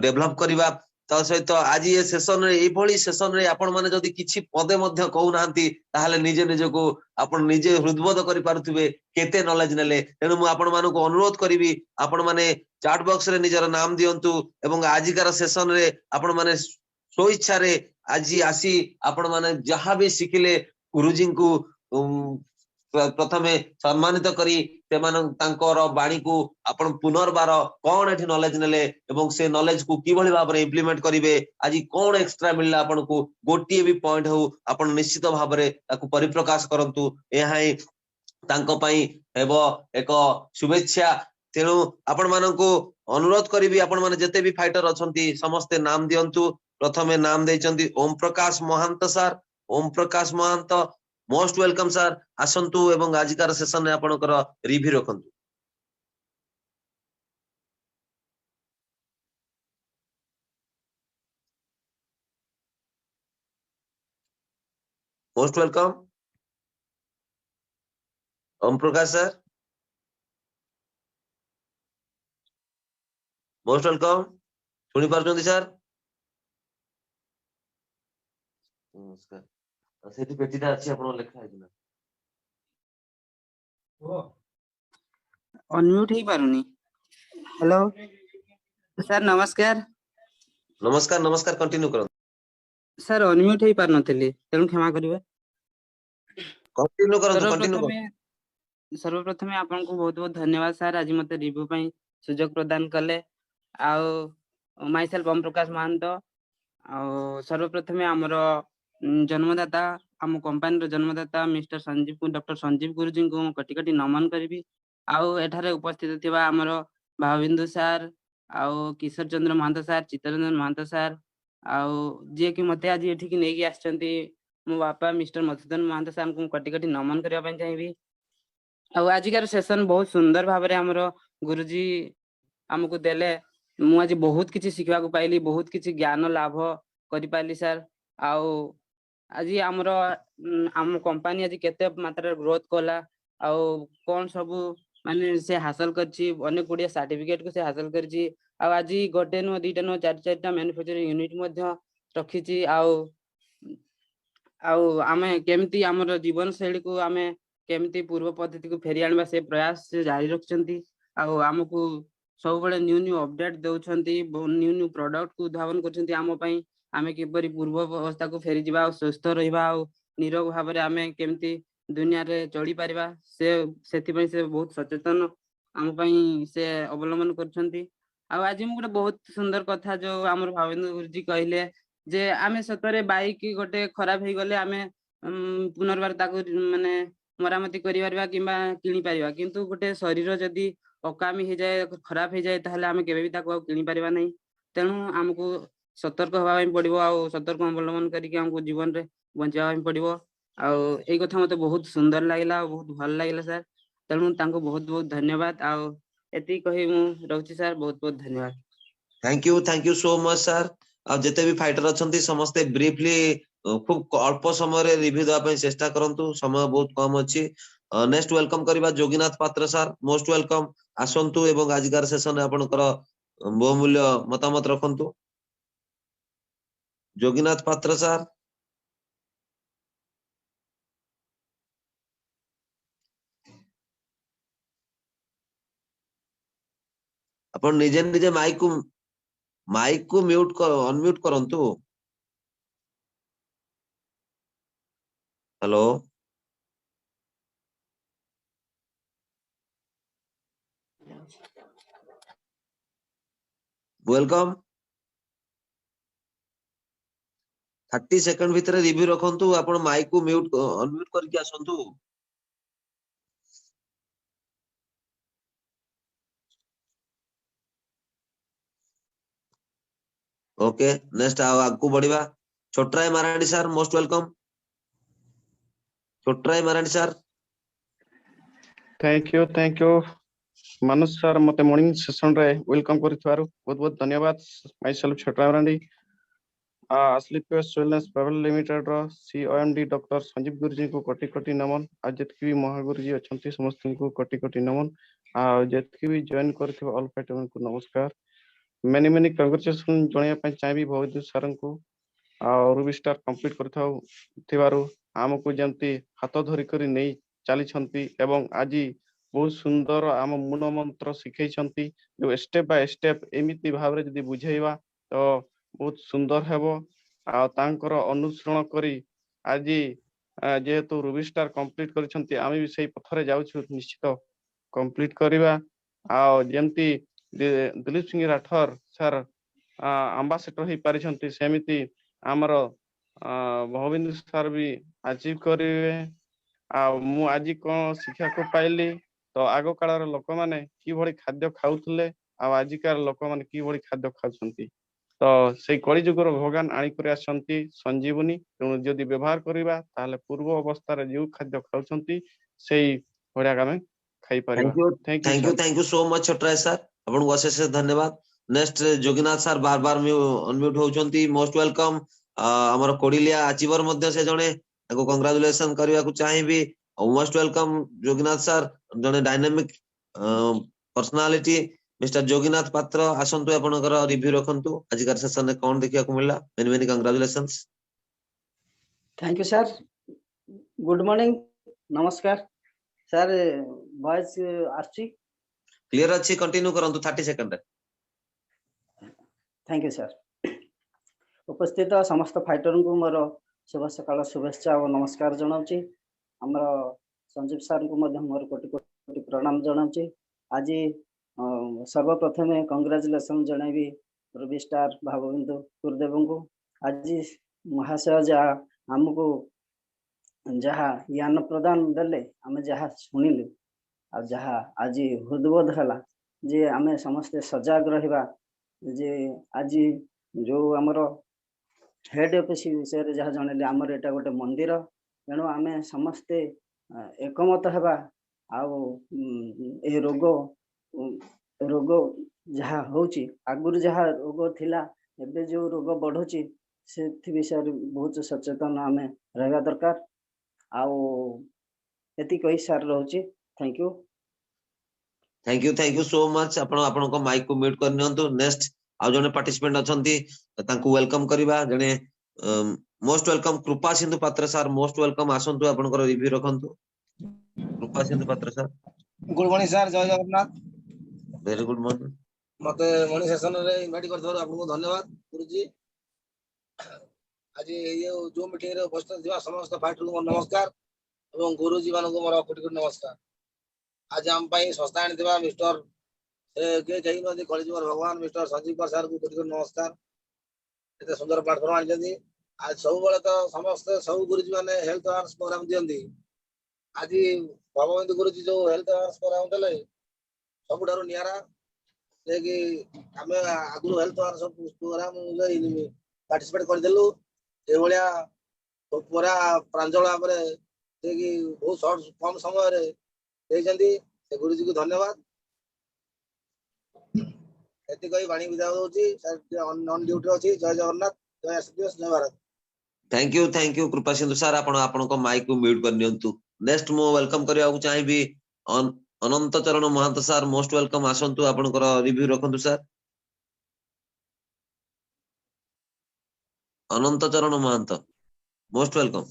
डेवलप करिबा ता सहित आज ये सेशन रे ए भली सेशन रे आपण माने जदी किछि पदे मध्ये कहू नांती ताहाले निजे निजे को आपण निजे हृदबोध करि पारुथिबे केते नॉलेज नेले तेनु मु आपण मानको अनुरोध करिवि आपण माने चैट बॉक्स रे निजर नाम दियंतु एवं आजिकार सेशन रे आपण माने सो इच्छा रे आज आसी आपण माने जहां भी सिखिले गुरुजी को प्रथमे सम्मानित करी तांकर वाणी को आपण पुनर्बार कौन एठी नॉलेज नेले एवं से नॉलेज को किभली भाव रे इंप्लीमेंट करिवे आज कौन एक्स्ट्रा मिलला आपण को गोटिए भी पॉइंट हो आपण निश्चित भाव रे ताकू परिप्रकाश करंतु एहाई तांको पई हेबो एक शुभेच्छा तेनु आपण मानको अनुरोध करिवि आपण माने जते भी फाइटर अछंती समस्त नाम दियंतु प्रथमे नाम देइचंती Om Prakash महांत sir Om Prakash महांत most welcome sir आसंतु एवं आजिकार सेशन रे आपनकर review रखंतु most welcome Om Prakash sir most welcome सुनी पारछंती सर नमस्कार सेठी पेटीटा अछि आपण लेखा आइना अनम्यूट ही पारुनी हेलो सर नमस्कार नमस्कार नमस्कार कंटिन्यू करो सर अनम्यूट ही पार नथिली तेनु क्षमा करिवे कंटिन्यू करो सर्वप्रथमे आपन को बहुत बहुत धन्यवाद सर आज मते रिव्यू पई सुजोग प्रदान कले आउ माई सेल्फ ओम प्रकाश महांत आउ सर्वप्रथमे हमरो जन्मदाता आम कंपनी रो जन्मदाता मिस्टर संजीव को डॉक्टर संजीव गुरुजी को कटी कटी नमन करबी आउ एठारे उपस्थित थिबा हमरो भाविंदु सर आउ किशोर चंद्र महांत सार चित्तरंजन महांत सार आउ जे कि मते आज एठिक नेकी आछंती मो बापा मिस्टर मधुसूदन महांत सार को कटी कटी नमन करबा पई चाहिबी। आउ आजिकार सेशन बहुत सुंदर भाव रे हमरो गुरुजी हमको देले मु आज बहुत किछि शिखबा को पाइली बहुत किछि ज्ञान लाभ करि पाइली सर। आउ आज हमरो हम कंपनी आज केते मात्रा ग्रोथ कला आउ कोन सब माने से हासिल करछि अनेक गुडिया सर्टिफिकेट को से हासिल करछि। आउ आज गोटे नो दीटा नो चार चारटा मैन्युफैक्चरिंग यूनिट मध्य रखिछि। आउ आउ आमे केमती हमर जीवन शैली को आमे केमती पूर्व पद्धति को फेरी आनबा से प्रयास से जारी रखछंती। आउ हमकु सब बळे न्यू न्यू अपडेट देउछंती न्यू न्यू प्रोडक्ट को उद्भावन करछंती आम पई आमे किपरि पूर्व अवस्था को फेरी जिबा सुस्थ रहिबा आउ निरोग भाबरे आमे केमती दुनिया रे चली परिबा से सेति पई से बहुत सचेतन आम पई से अवलंबन करछंती। आउ आज मु गोटे बहुत सुंदर कथा जो हमर भावेंद्र गुरुजी कहले जे आमे सतरे बाइक गोटे खराब हे गले आमे पुनर्बार ताको माने मरामती करि परबा किबा किनि परबा किंतु गोटे शरीर जदी अकामी हे जाए खराब हे जाए ताहले आमे केबे भी ताको किनि परबा नै। तेणु हमकु सतर्क होबा पई पड़िबो आउ सतर्क अवलंबन करिके हमकु जीवन रे बंचिबा पई पड़िबो। आउ एई कथा मते बहुत सुंदर लागिला बहुत भल लागिला सर। तेणु तांको बहुत बहुत धन्यवाद आउ एति कहि मु रहउची सर बहुत बहुत धन्यवाद। Thank you so much sir. आ जेते भी फाइटर अछंती समस्ते ब्रीफली खूब अल्प समय रे रिव्यू देबा पई चेष्टा करंतु समय बहुत कम अछि। नेक्स्ट वेलकम करिबा जोगीनाथ पात्र सर मोस्ट वेलकम आसंतु एवं आजिकार सेशन आपनकर बहुमूल्य मतामत रखंतु। जोगीनाथ पात्र सर अपन निजे निजे माइक को म्यूट कर अनम्यूट करंतु। हेलो वेलकम 30 सेकंड भीतर रिव्यू रखंतु आपण माइक को म्यूट अनम्यूट करके आसंतु। ओके नेक्स्ट आगु बढ़िबा Chhotray Marandi sir most welcome. Chhotray Marandi sir thank you Manas sir मते मॉर्निंग सेशन रे वेलकम करथिवारु बहुत बहुत धन्यवाद। Myself Chhotray Marandi sleep wellness private limited रो सीओएमडी डॉक्टर संजीव गुरुजी को कोटि कोटि नमन आ जतकी भी महागुरुजी अछंती समस्त को कोटि कोटि नमन आ जतकी भी जॉइन करथिबा ऑल फाइटर को नमस्कार। मेनी कांग्रेचुलेशन जणिया पय चाहबी बहुत सर को और रूबी स्टार कंप्लीट करथाउ थिबारु हमकु जंती हाथ धरि करी नै चाली छंती एवं आज बहुत सुंदर आम मूल मंत्र शिखै छंती जो स्टेप बाय स्टेप एमिति भाव रे जदी बुझेइबा तो बहुत सुंदर हेबो आ तांकर अनुसरण करी आज जेहेतु रूबी स्टार कंप्लीट करिसंती आमी भी सही पथरे जाउछु निश्चित कंप्लीट करिबा आ जेंती दिलीप सिंह राठौर सर एम्बासेडर ही पारिछंती सेमिति हमर भविंद्र सर भी अचीव करिवे। आ मु आज कोन शिक्षा को पाइली तो आगो कालर लोक माने की भली खाद्य खाउथले आ आजिकार लोक माने की भली खाद्य खाउछंती तो से कली जुगर भगवान आनी करे आसंती संजीवनी तेणु जदि व्यवहार करिबा ताहले पूर्व अवस्था रे जो खाद्य खाउछंती सेही भड़िया कामे खाई परिबा। Thank you so much Chhotray sir आपन को अशेष धन्यवाद। नेक्स्ट जोगीनाथ सर बार बार अनम्यूट होउछंती मोस्ट वेलकम। हमर कोडिलिया अचीवर मध्ये से जणे को कांग्रेचुलेशन करिया को चाहिबी मोस्ट वेलकम जोगीनाथ सर जणे डायनामिक पर्सनालिटी मिस्टर जोगीनाथ पात्र आसंतु आपनकर रिव्यू रखंतु आजिकार सेशन रे कोन देखिया को मिलला many congratulations. Thank you sir good morning नमस्कार सर वॉइस आछि क्लियर अछि कंटिन्यू करंतु 30 सेकंड। थैंक यू सर उपस्थित समस्त फाइटर को मोर शुभ सकाळ शुभेच्छा और नमस्कार जनाउची हमर संजीव सर को मध्य मोर कोटि कोटि प्रणाम जनाउची। आज सर्वप्रथम कांग्रेचुलेशन जणाइबी रूबी स्टार भावबिंदु गुरुदेव को आज महाशय जहा हमको जहा ज्ञान प्रदान देले आमे जहा सुनिले आ जहा आज हृदबोध हला जे आमे समस्त सजाग रहिबा जे आज जो आमर हेड ऑफिस विषय जहाँ जनइले आमर एटा गोटे मंदिर तेणु आम समस्ते एकमत हेबा आउ ए रोग रोग जहाँ होची आगुर जहाँ रोग थिला एबे जो रोग बढ़ुची से विषय बहुत सचेतन आम रहा दरकार आउ एति कही सार रहूची थैंक यू सो मच आपन माइक को म्यूट कर नियंतु नेक्स्ट आ जने पार्टिसिपेंट अछंती तांको वेलकम करबा जने मोस्ट वेलकम कृपा सिंधु पात्र सर मोस्ट वेलकम आसंतु आपनकर रिव्यू रखंतु कृपा सिंधु पात्र सर गुड मॉर्निंग सर जय जगन्नाथ वेरी गुड मॉर्निंग मते मॉर्निंग सेशन रे इनवाइट करथार आपको धन्यवाद गुरुजी आज ये जो मीटिंग रे उपस्थित थिबा समस्त फाइटर को नमस्कार एवं गुरुजी मानको मोर कोटि कोटि नमस्कार आज हम पई संस्था आनिथिबा मिस्टर के जय नदी कॉलेज भगवान मिस्टर संजीव कुमार सर को कोटि कोटि नमस्कार एते सुंदर प्लेटफॉर्म आनिजंदी आज सब बेले तो समस्त सब गुरुजी माने हेल्थ अवेयरनेस प्रोग्राम दियंदी आज भगवंत गुरुजी जो हेल्थ अवेयरनेस प्रोग्राम देले सबुठारु नियारा कि आम आगु हेल्थ प्रोग्राम पार्टिसिपेट करदेलु ए भलिया पूरा प्रांजल भाव बहुत शॉर्ट कम समय गुरुजी को धन्यवाद एति कही वाणी विदा होची ऑन ड्यूटी अछि जय जगन्नाथ जय एसपीएस जय भारत थैंक यू कृपा सिंधु सर आपन को माइक को म्यूट कर नियंतु नेक्स्ट मो वेलकम करिया को चाहिबी Anant Charan Mahant sir most welcome आसंतु आपनकर रिव्यू रखंतु sir Anant Charan Mahant most welcome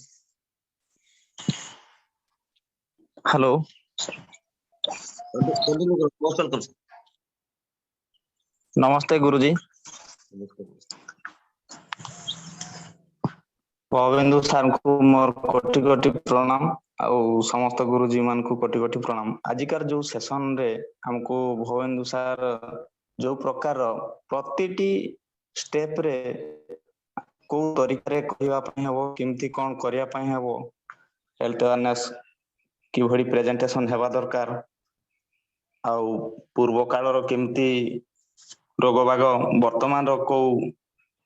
hello most welcome sir नमस्ते गुरुजी गोविंदु सर को मोर कोटि कोटि प्रणाम आउ समस्त गुरुजी मान को कोटि कोटि प्रणाम आजिकार जो सेशन रे हमको गोविंदु सर जो प्रकार प्रतिटी स्टेप रे को तरीका रे कहवा पई हबो किमती कोन करिया पई हबो हेल्थ अवेयरनेस कि भड़ी प्रेजेंटेशन हेबा दरकार आउ पूर्व काल रो किमती रोग बाग वर्तमान रो को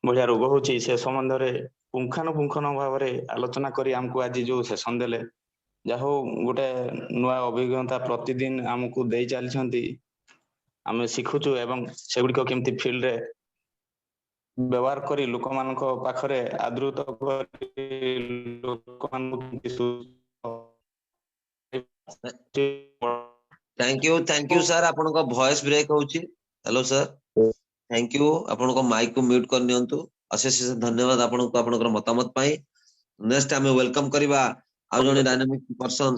बढ़िया रोग होची से संबंध रे पुंखानुपुंखन भाव में आलोचना करी हमको आज जो सेशन देले जाहो गोटे नुआ अभिज्ञता प्रतिदिन हमको दे चलछंती आमे शिखुचु एवं सेगुडिको केमती फील्ड रे व्यवहार करी लोक मानको पाखरे आदृत करी लोक मानको थैंक यू सर आपन को वॉइस ब्रेक होची हेलो सर थैंक यू आपन को माइक को म्यूट कर नियंतु अशेष धन्यवाद आपन को आपन मतामत पाई नेक्स्ट आमे वेलकम करिबा आ जने dynamic person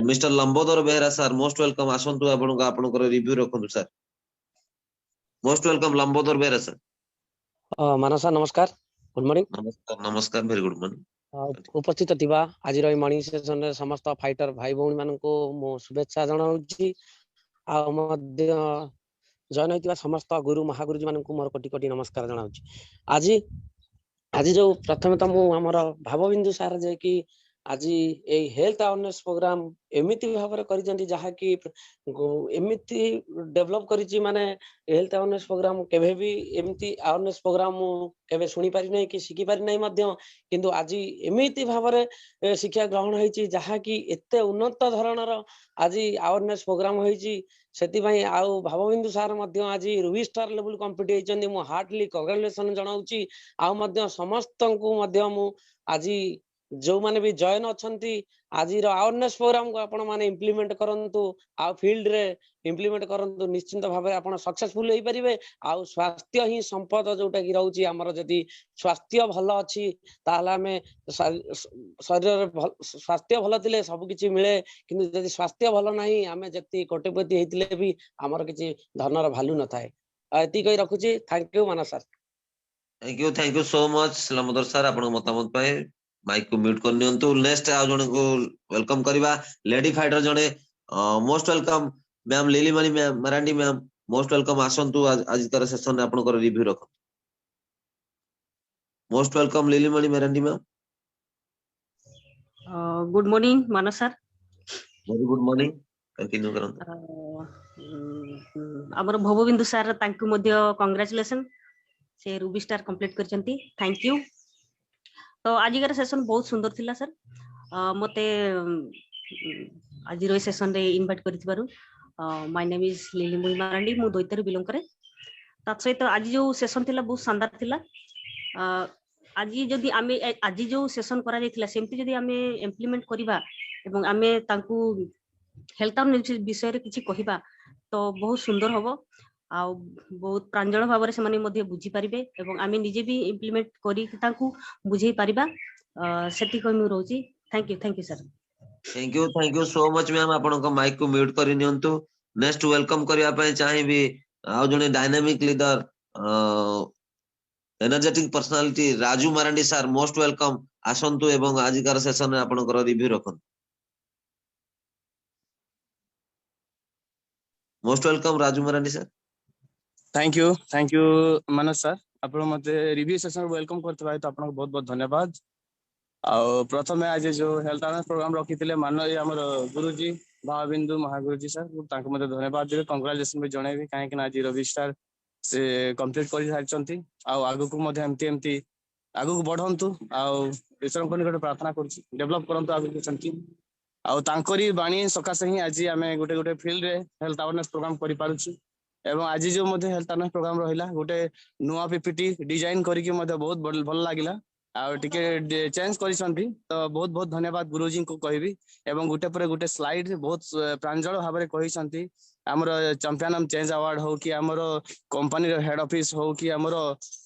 mister Lambodar Behera sir most welcome आसंतु आपन को रिव्यू रखंतु sir most welcome Lambodar Behera sir Manas sir नमस्कार गुड मॉर्निंग नमस्कार वेरी गुड मॉर्निंग उपस्थित थिबा आज रो मॉर्निंग सेशन रे समस्त फाइटर भाई भौणी मानन को मो शुभेच्छा जणाउची आ मध्य जॉइन होइतिबा समस्त गुरु महागुरु जी मानन को मोर कोटि कोटि नमस्कार जणाउची आज जो प्रथम तो मु हमर भावबिंदु सार जे कि आज ए हेल्थ अवेयरनेस प्रोग्राम एमिति भाବରେ करिजंती जहा कि एमिति डेवलप करिची माने हेल्थ अवेयरनेस प्रोग्राम केबे भी एमिति अवेयरनेस प्रोग्राम केबे सुनी पारि नै कि सिखि पारि नै मध्य किंतु आज एमिति भाବରେ शिक्षा ग्रहण होईची जहा कि एते उन्नत धरणर आज अवेयरनेस प्रोग्राम होईची सेति भाई आउ भावबिंदु सार मध्य आज रूबी स्टार लेवल कंप्लीट होईचंदी मु हार्टली कांग्रेचुलेशन जणाउची आ मध्य समस्त को मध्य मु आज जो माने भी जॉइन अछंती आज अवेयरनेस प्रोग्राम को आपण माने इंप्लीमेंट करंतु आ फील्ड रे इंप्लीमेंट करंतु निश्चित भाव आपण सक्सेसफुल होई परिबे आ स्वास्थ्य ही संपद जोटा कि रहउची हमर जदी स्वास्थ्य भलो अछि ताला में शरीर स्वास्थ्य भलो थिले सब किछि मिले किंतु जदी स्वास्थ्य भलो नाही हमें जति कोटिपति हेतिले भी हमर किछि धनर वैल्यू न थाए एति कहि रखुची thank you Manas sir thank you so much Lambodar sir आपण मतामत पाए माइक को म्यूट कर नियंतु नेक्स्ट आ जने को वेलकम करिबा लेडी फाइटर जने most welcome ma'am Lilimani ma'am Marandi ma'am most welcome आसंतु आज तर सेशन रे आपन को रिव्यू रख most welcome Lilimani Marandi ma'am good morning Manas sir very good morning continue करंतु हमर भवबिंदु सर तांकु मध्ये कांग्रेचुलेशन से रूबी स्टार कंप्लीट करचंती थैंक यू। तो आजिकार सेशन बहुत सुंदर थिला सर मते आज रो सेशन रे इनवाइट करथिबारु माय नेम इज लिली मुई मारांडी मु दोइतर बिलोंग करे ता सहित आज जो सेशन थिला बहुत शानदार थिला। आज जदि आमे आज जो सेशन करा जायथिला सेमति जदि आमे इम्प्लीमेंट करिबा एवं आमे तांकु हेल्थ और विषय रे किछि कहिबा तो बहुत सुंदर हबो आ बहुत प्रांजल भाव से माने मध्ये बुझी पारिबे एवं आमे निजे भी इम्प्लीमेंट करी तांकु बुझेई पारिबा सेति को मु रहूची। Thank you sir. Thank you so much ma'am आपन को माइक को म्यूट करि नियंतु। नेक्स्ट वेलकम करिया पय चाहिबी आ जने dynamic leader energetic personality Raju Marandi sir most welcome आसंतु एवं आजिकार सेशन आपन को रिव्यू रखन most welcome Raju Marandi sir. Thank you Manoj sir आपण मते रिव्यू सेशन वेलकम करथबा तो आपन बहुत बहुत धन्यवाद। आ प्रथमे आज जो हेल्थ अवेयरनेस प्रोग्राम रखिथिले माननीय हमर गुरुजी भावबिंदु महागुरुजी सर तांको मते धन्यवाद देबे कांग्रेचुलेशन भी जणेबी काहे कि आज रवि स्टार से कंप्लीट करि सारचंती आ आगु को मते एमती आगु को बढ़ंतु आ ईश्वर को निकट प्रार्थना करछि डेवलप करंतु आगु को चंती आ तांकरी बाणी सकासे ही आज आमे गोटे फील्ड रे हेल्थ अवेयरनेस प्रोग्राम करि पारुछु एवं आज जो मते हेल्थ अवेयरनेस प्रोग्राम रहिला गोटे नुवा पीपीटी डिजाइन करिके मते बहुत भल लागिला आ टिके चेंज करिसंती तो बहुत बहुत धन्यवाद गुरुजी को कहबी एवं गोटे पर गोटे स्लाइड बहुत प्रांजल भाव में कहिसंती हमर चैंपियन चेंज अवार्ड हो कि हमर कंपनी रो हेड ऑफिस हो कि हमर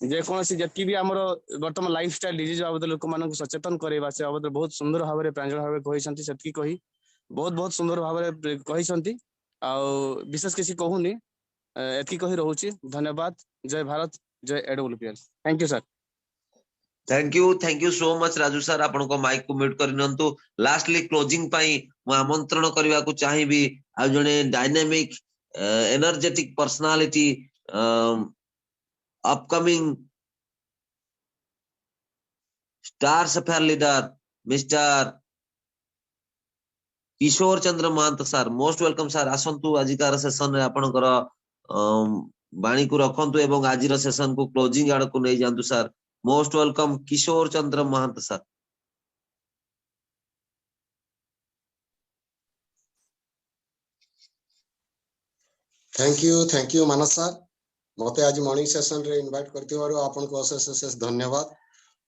जे कोनसी जति भी हमर वर्तमान लाइफस्टाइल डिजीज बाबद लोक मानन को सचेतन करेबा से बाबद बहुत सुंदर भाव में प्रांजल भाव में कहिसंती सेतकी कही बहुत सुंदर भाव में कहिसंती आ विशेष किसी कहूनी एतकी कही रहूची। धन्यवाद। जय भारत जय AWPL. Thank you sir. Thank you so much Raju sir आपन को माइक को म्यूट कर नियंतु। लास्टली क्लोजिंग पई म आमंत्रण करबा को चाहिबी आ जने dynamic energetic personality upcoming star sapphire leader mister Kishore Chandra Mahant sir most welcome sir आसंतु आजिकार सेशन रे आपनकर बाणी को रखंतु एवं आजिर सेशन को क्लोजिंग आड़ को नै जानतु sir most welcome Kishore Chandra Mahant sir. Thank you Manas sir मते आज मॉर्निंग सेशन रे इनवाइट करथिबारु आपन को अशेष धन्यवाद।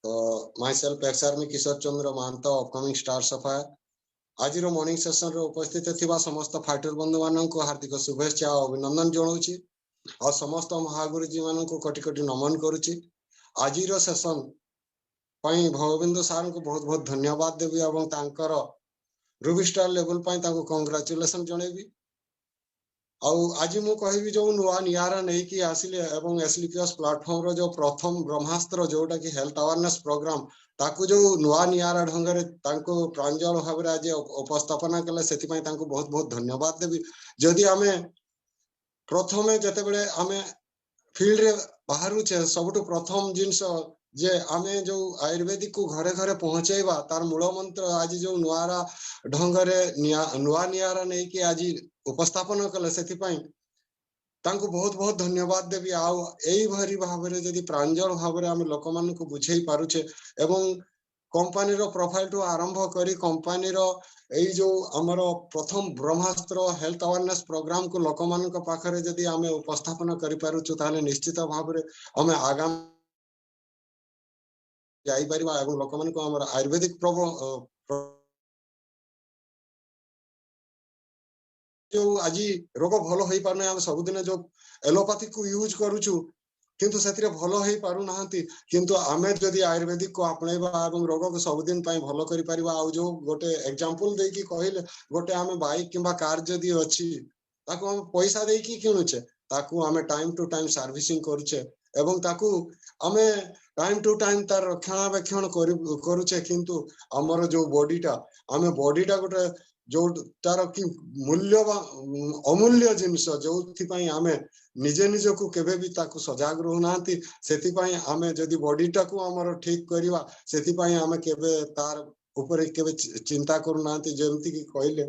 तो myself ex army Kishore Chandra Mahant upcoming star sapphire आज रो मॉर्निंग सेशन रे उपस्थित थिबा समस्त फाइटर बंधु मानन को हार्दिक शुभेच्छा और अभिनंदन जणाउची और समस्त महागुरुजी मानन को कोटि कोटि नमन करूची। आज रो सेशन पई भवबिंदु सर को बहुत बहुत धन्यवाद देबी एवं तांकर रूबी स्टार लेवल पई तांको कांग्रेचुलेशन जणेबी। आज मु कहबी जो नुआ नियारा नहीं कि आसिले एवं एसलीपीएस प्लेटफॉर्म रो जो प्रथम ब्रह्मास्त्र जोटा कि हेल्थ अवेयरनेस प्रोग्राम ताकू जो नुआ नियारा ढंग रे तांको प्रांजल भाव रे आज उपस्थापना कले सेति पई तांको बहुत बहुत धन्यवाद देबी। जदि आमे प्रथमे जते बेले आमे फील्ड रे बाहरु छे सबटु प्रथम जिंस जे आमे जो आयुर्वेदिक को घरे घरे पहुंचेबा तार मूल मंत्र आज जो नुआरा ढंग रे नुआ नियारा नहीं कि आज उपस्थापन कले सेति पई तांको बहुत बहुत धन्यवाद देबी। आउ एई भरी भाव रे जदी प्रांजल भाव रे आमे लोक मान को बुझेई पारुछे एवं कंपनी रो प्रोफाइल टू आरंभ करी कंपनी रो एई जो हमर प्रथम ब्रह्मास्त्र हेल्थ अवेयरनेस प्रोग्राम को लोक मान को पाखरे जदी आमे उपस्थापन करि पारुछु ताले निश्चित भाव रे आमे आगाम जाई परिबा एवं लोक मान को हमर आयुर्वेदिक जो आज रोग भल हो पारना हम सब दिन जो एलोपैथी को यूज करूछु किंतु सेतिरे भल हो पारु नाहंती किंतु आमे जदी आयुर्वेदिक को अपनेबा एवं रोग को सब दिन पई भल करि परिबा। आ जो गोटे एग्जांपल दे कि कहिले गोटे आमे बाइक किबा कार जदी अछि ताको हम पैसा दे कि किनुचे ताको आमे टाइम टू टाइम सर्विसिंग करूचे एवं ताको आमे टाइम टू टाइम तार रक्षणाबेक्षण करूचे किंतु हमर जो बॉडीटा आमे बॉडीटा गोटे जो तार कि मूल्य अमूल्य जिनस जो आमे निजे निज को केबे भी ताको सजाग रहउनांती सेति पई आमे जदी बॉडीटा को हमर ठीक करिवा सेति पई आमे केबे तार ऊपर केबे चिंता करूनांती जेमति कि कहिले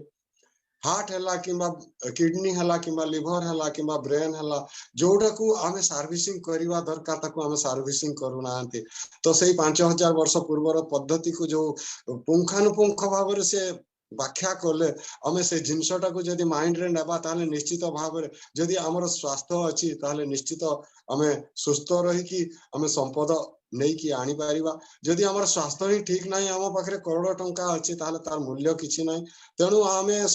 हार्ट हला किंबा किडनी हला किंबा लिवर हला किंबा ब्रेन हला जोड़ा को आमे सर्विसिंग करवा दरकार ताको आमे सर्विसिंग करू नांती तो सेही 5000 वर्ष पूर्वर पद्धति को जो पुंखानुपुंख भाव से व्याख्या कले आमे से जिनसटा को जदी माइंड रे नेबा ताले निश्चित भाव रे जदी हमर स्वास्थ्य अछि ताले निश्चित आमे सुस्थ रही कि आमे संपद नहीं कि आनी पारिबा जदी हमर स्वास्थ्य ही ठीक नाही हम पाखरे करोड़ टंका अछि ताले तार मूल्य किछि नाही तेनु आमे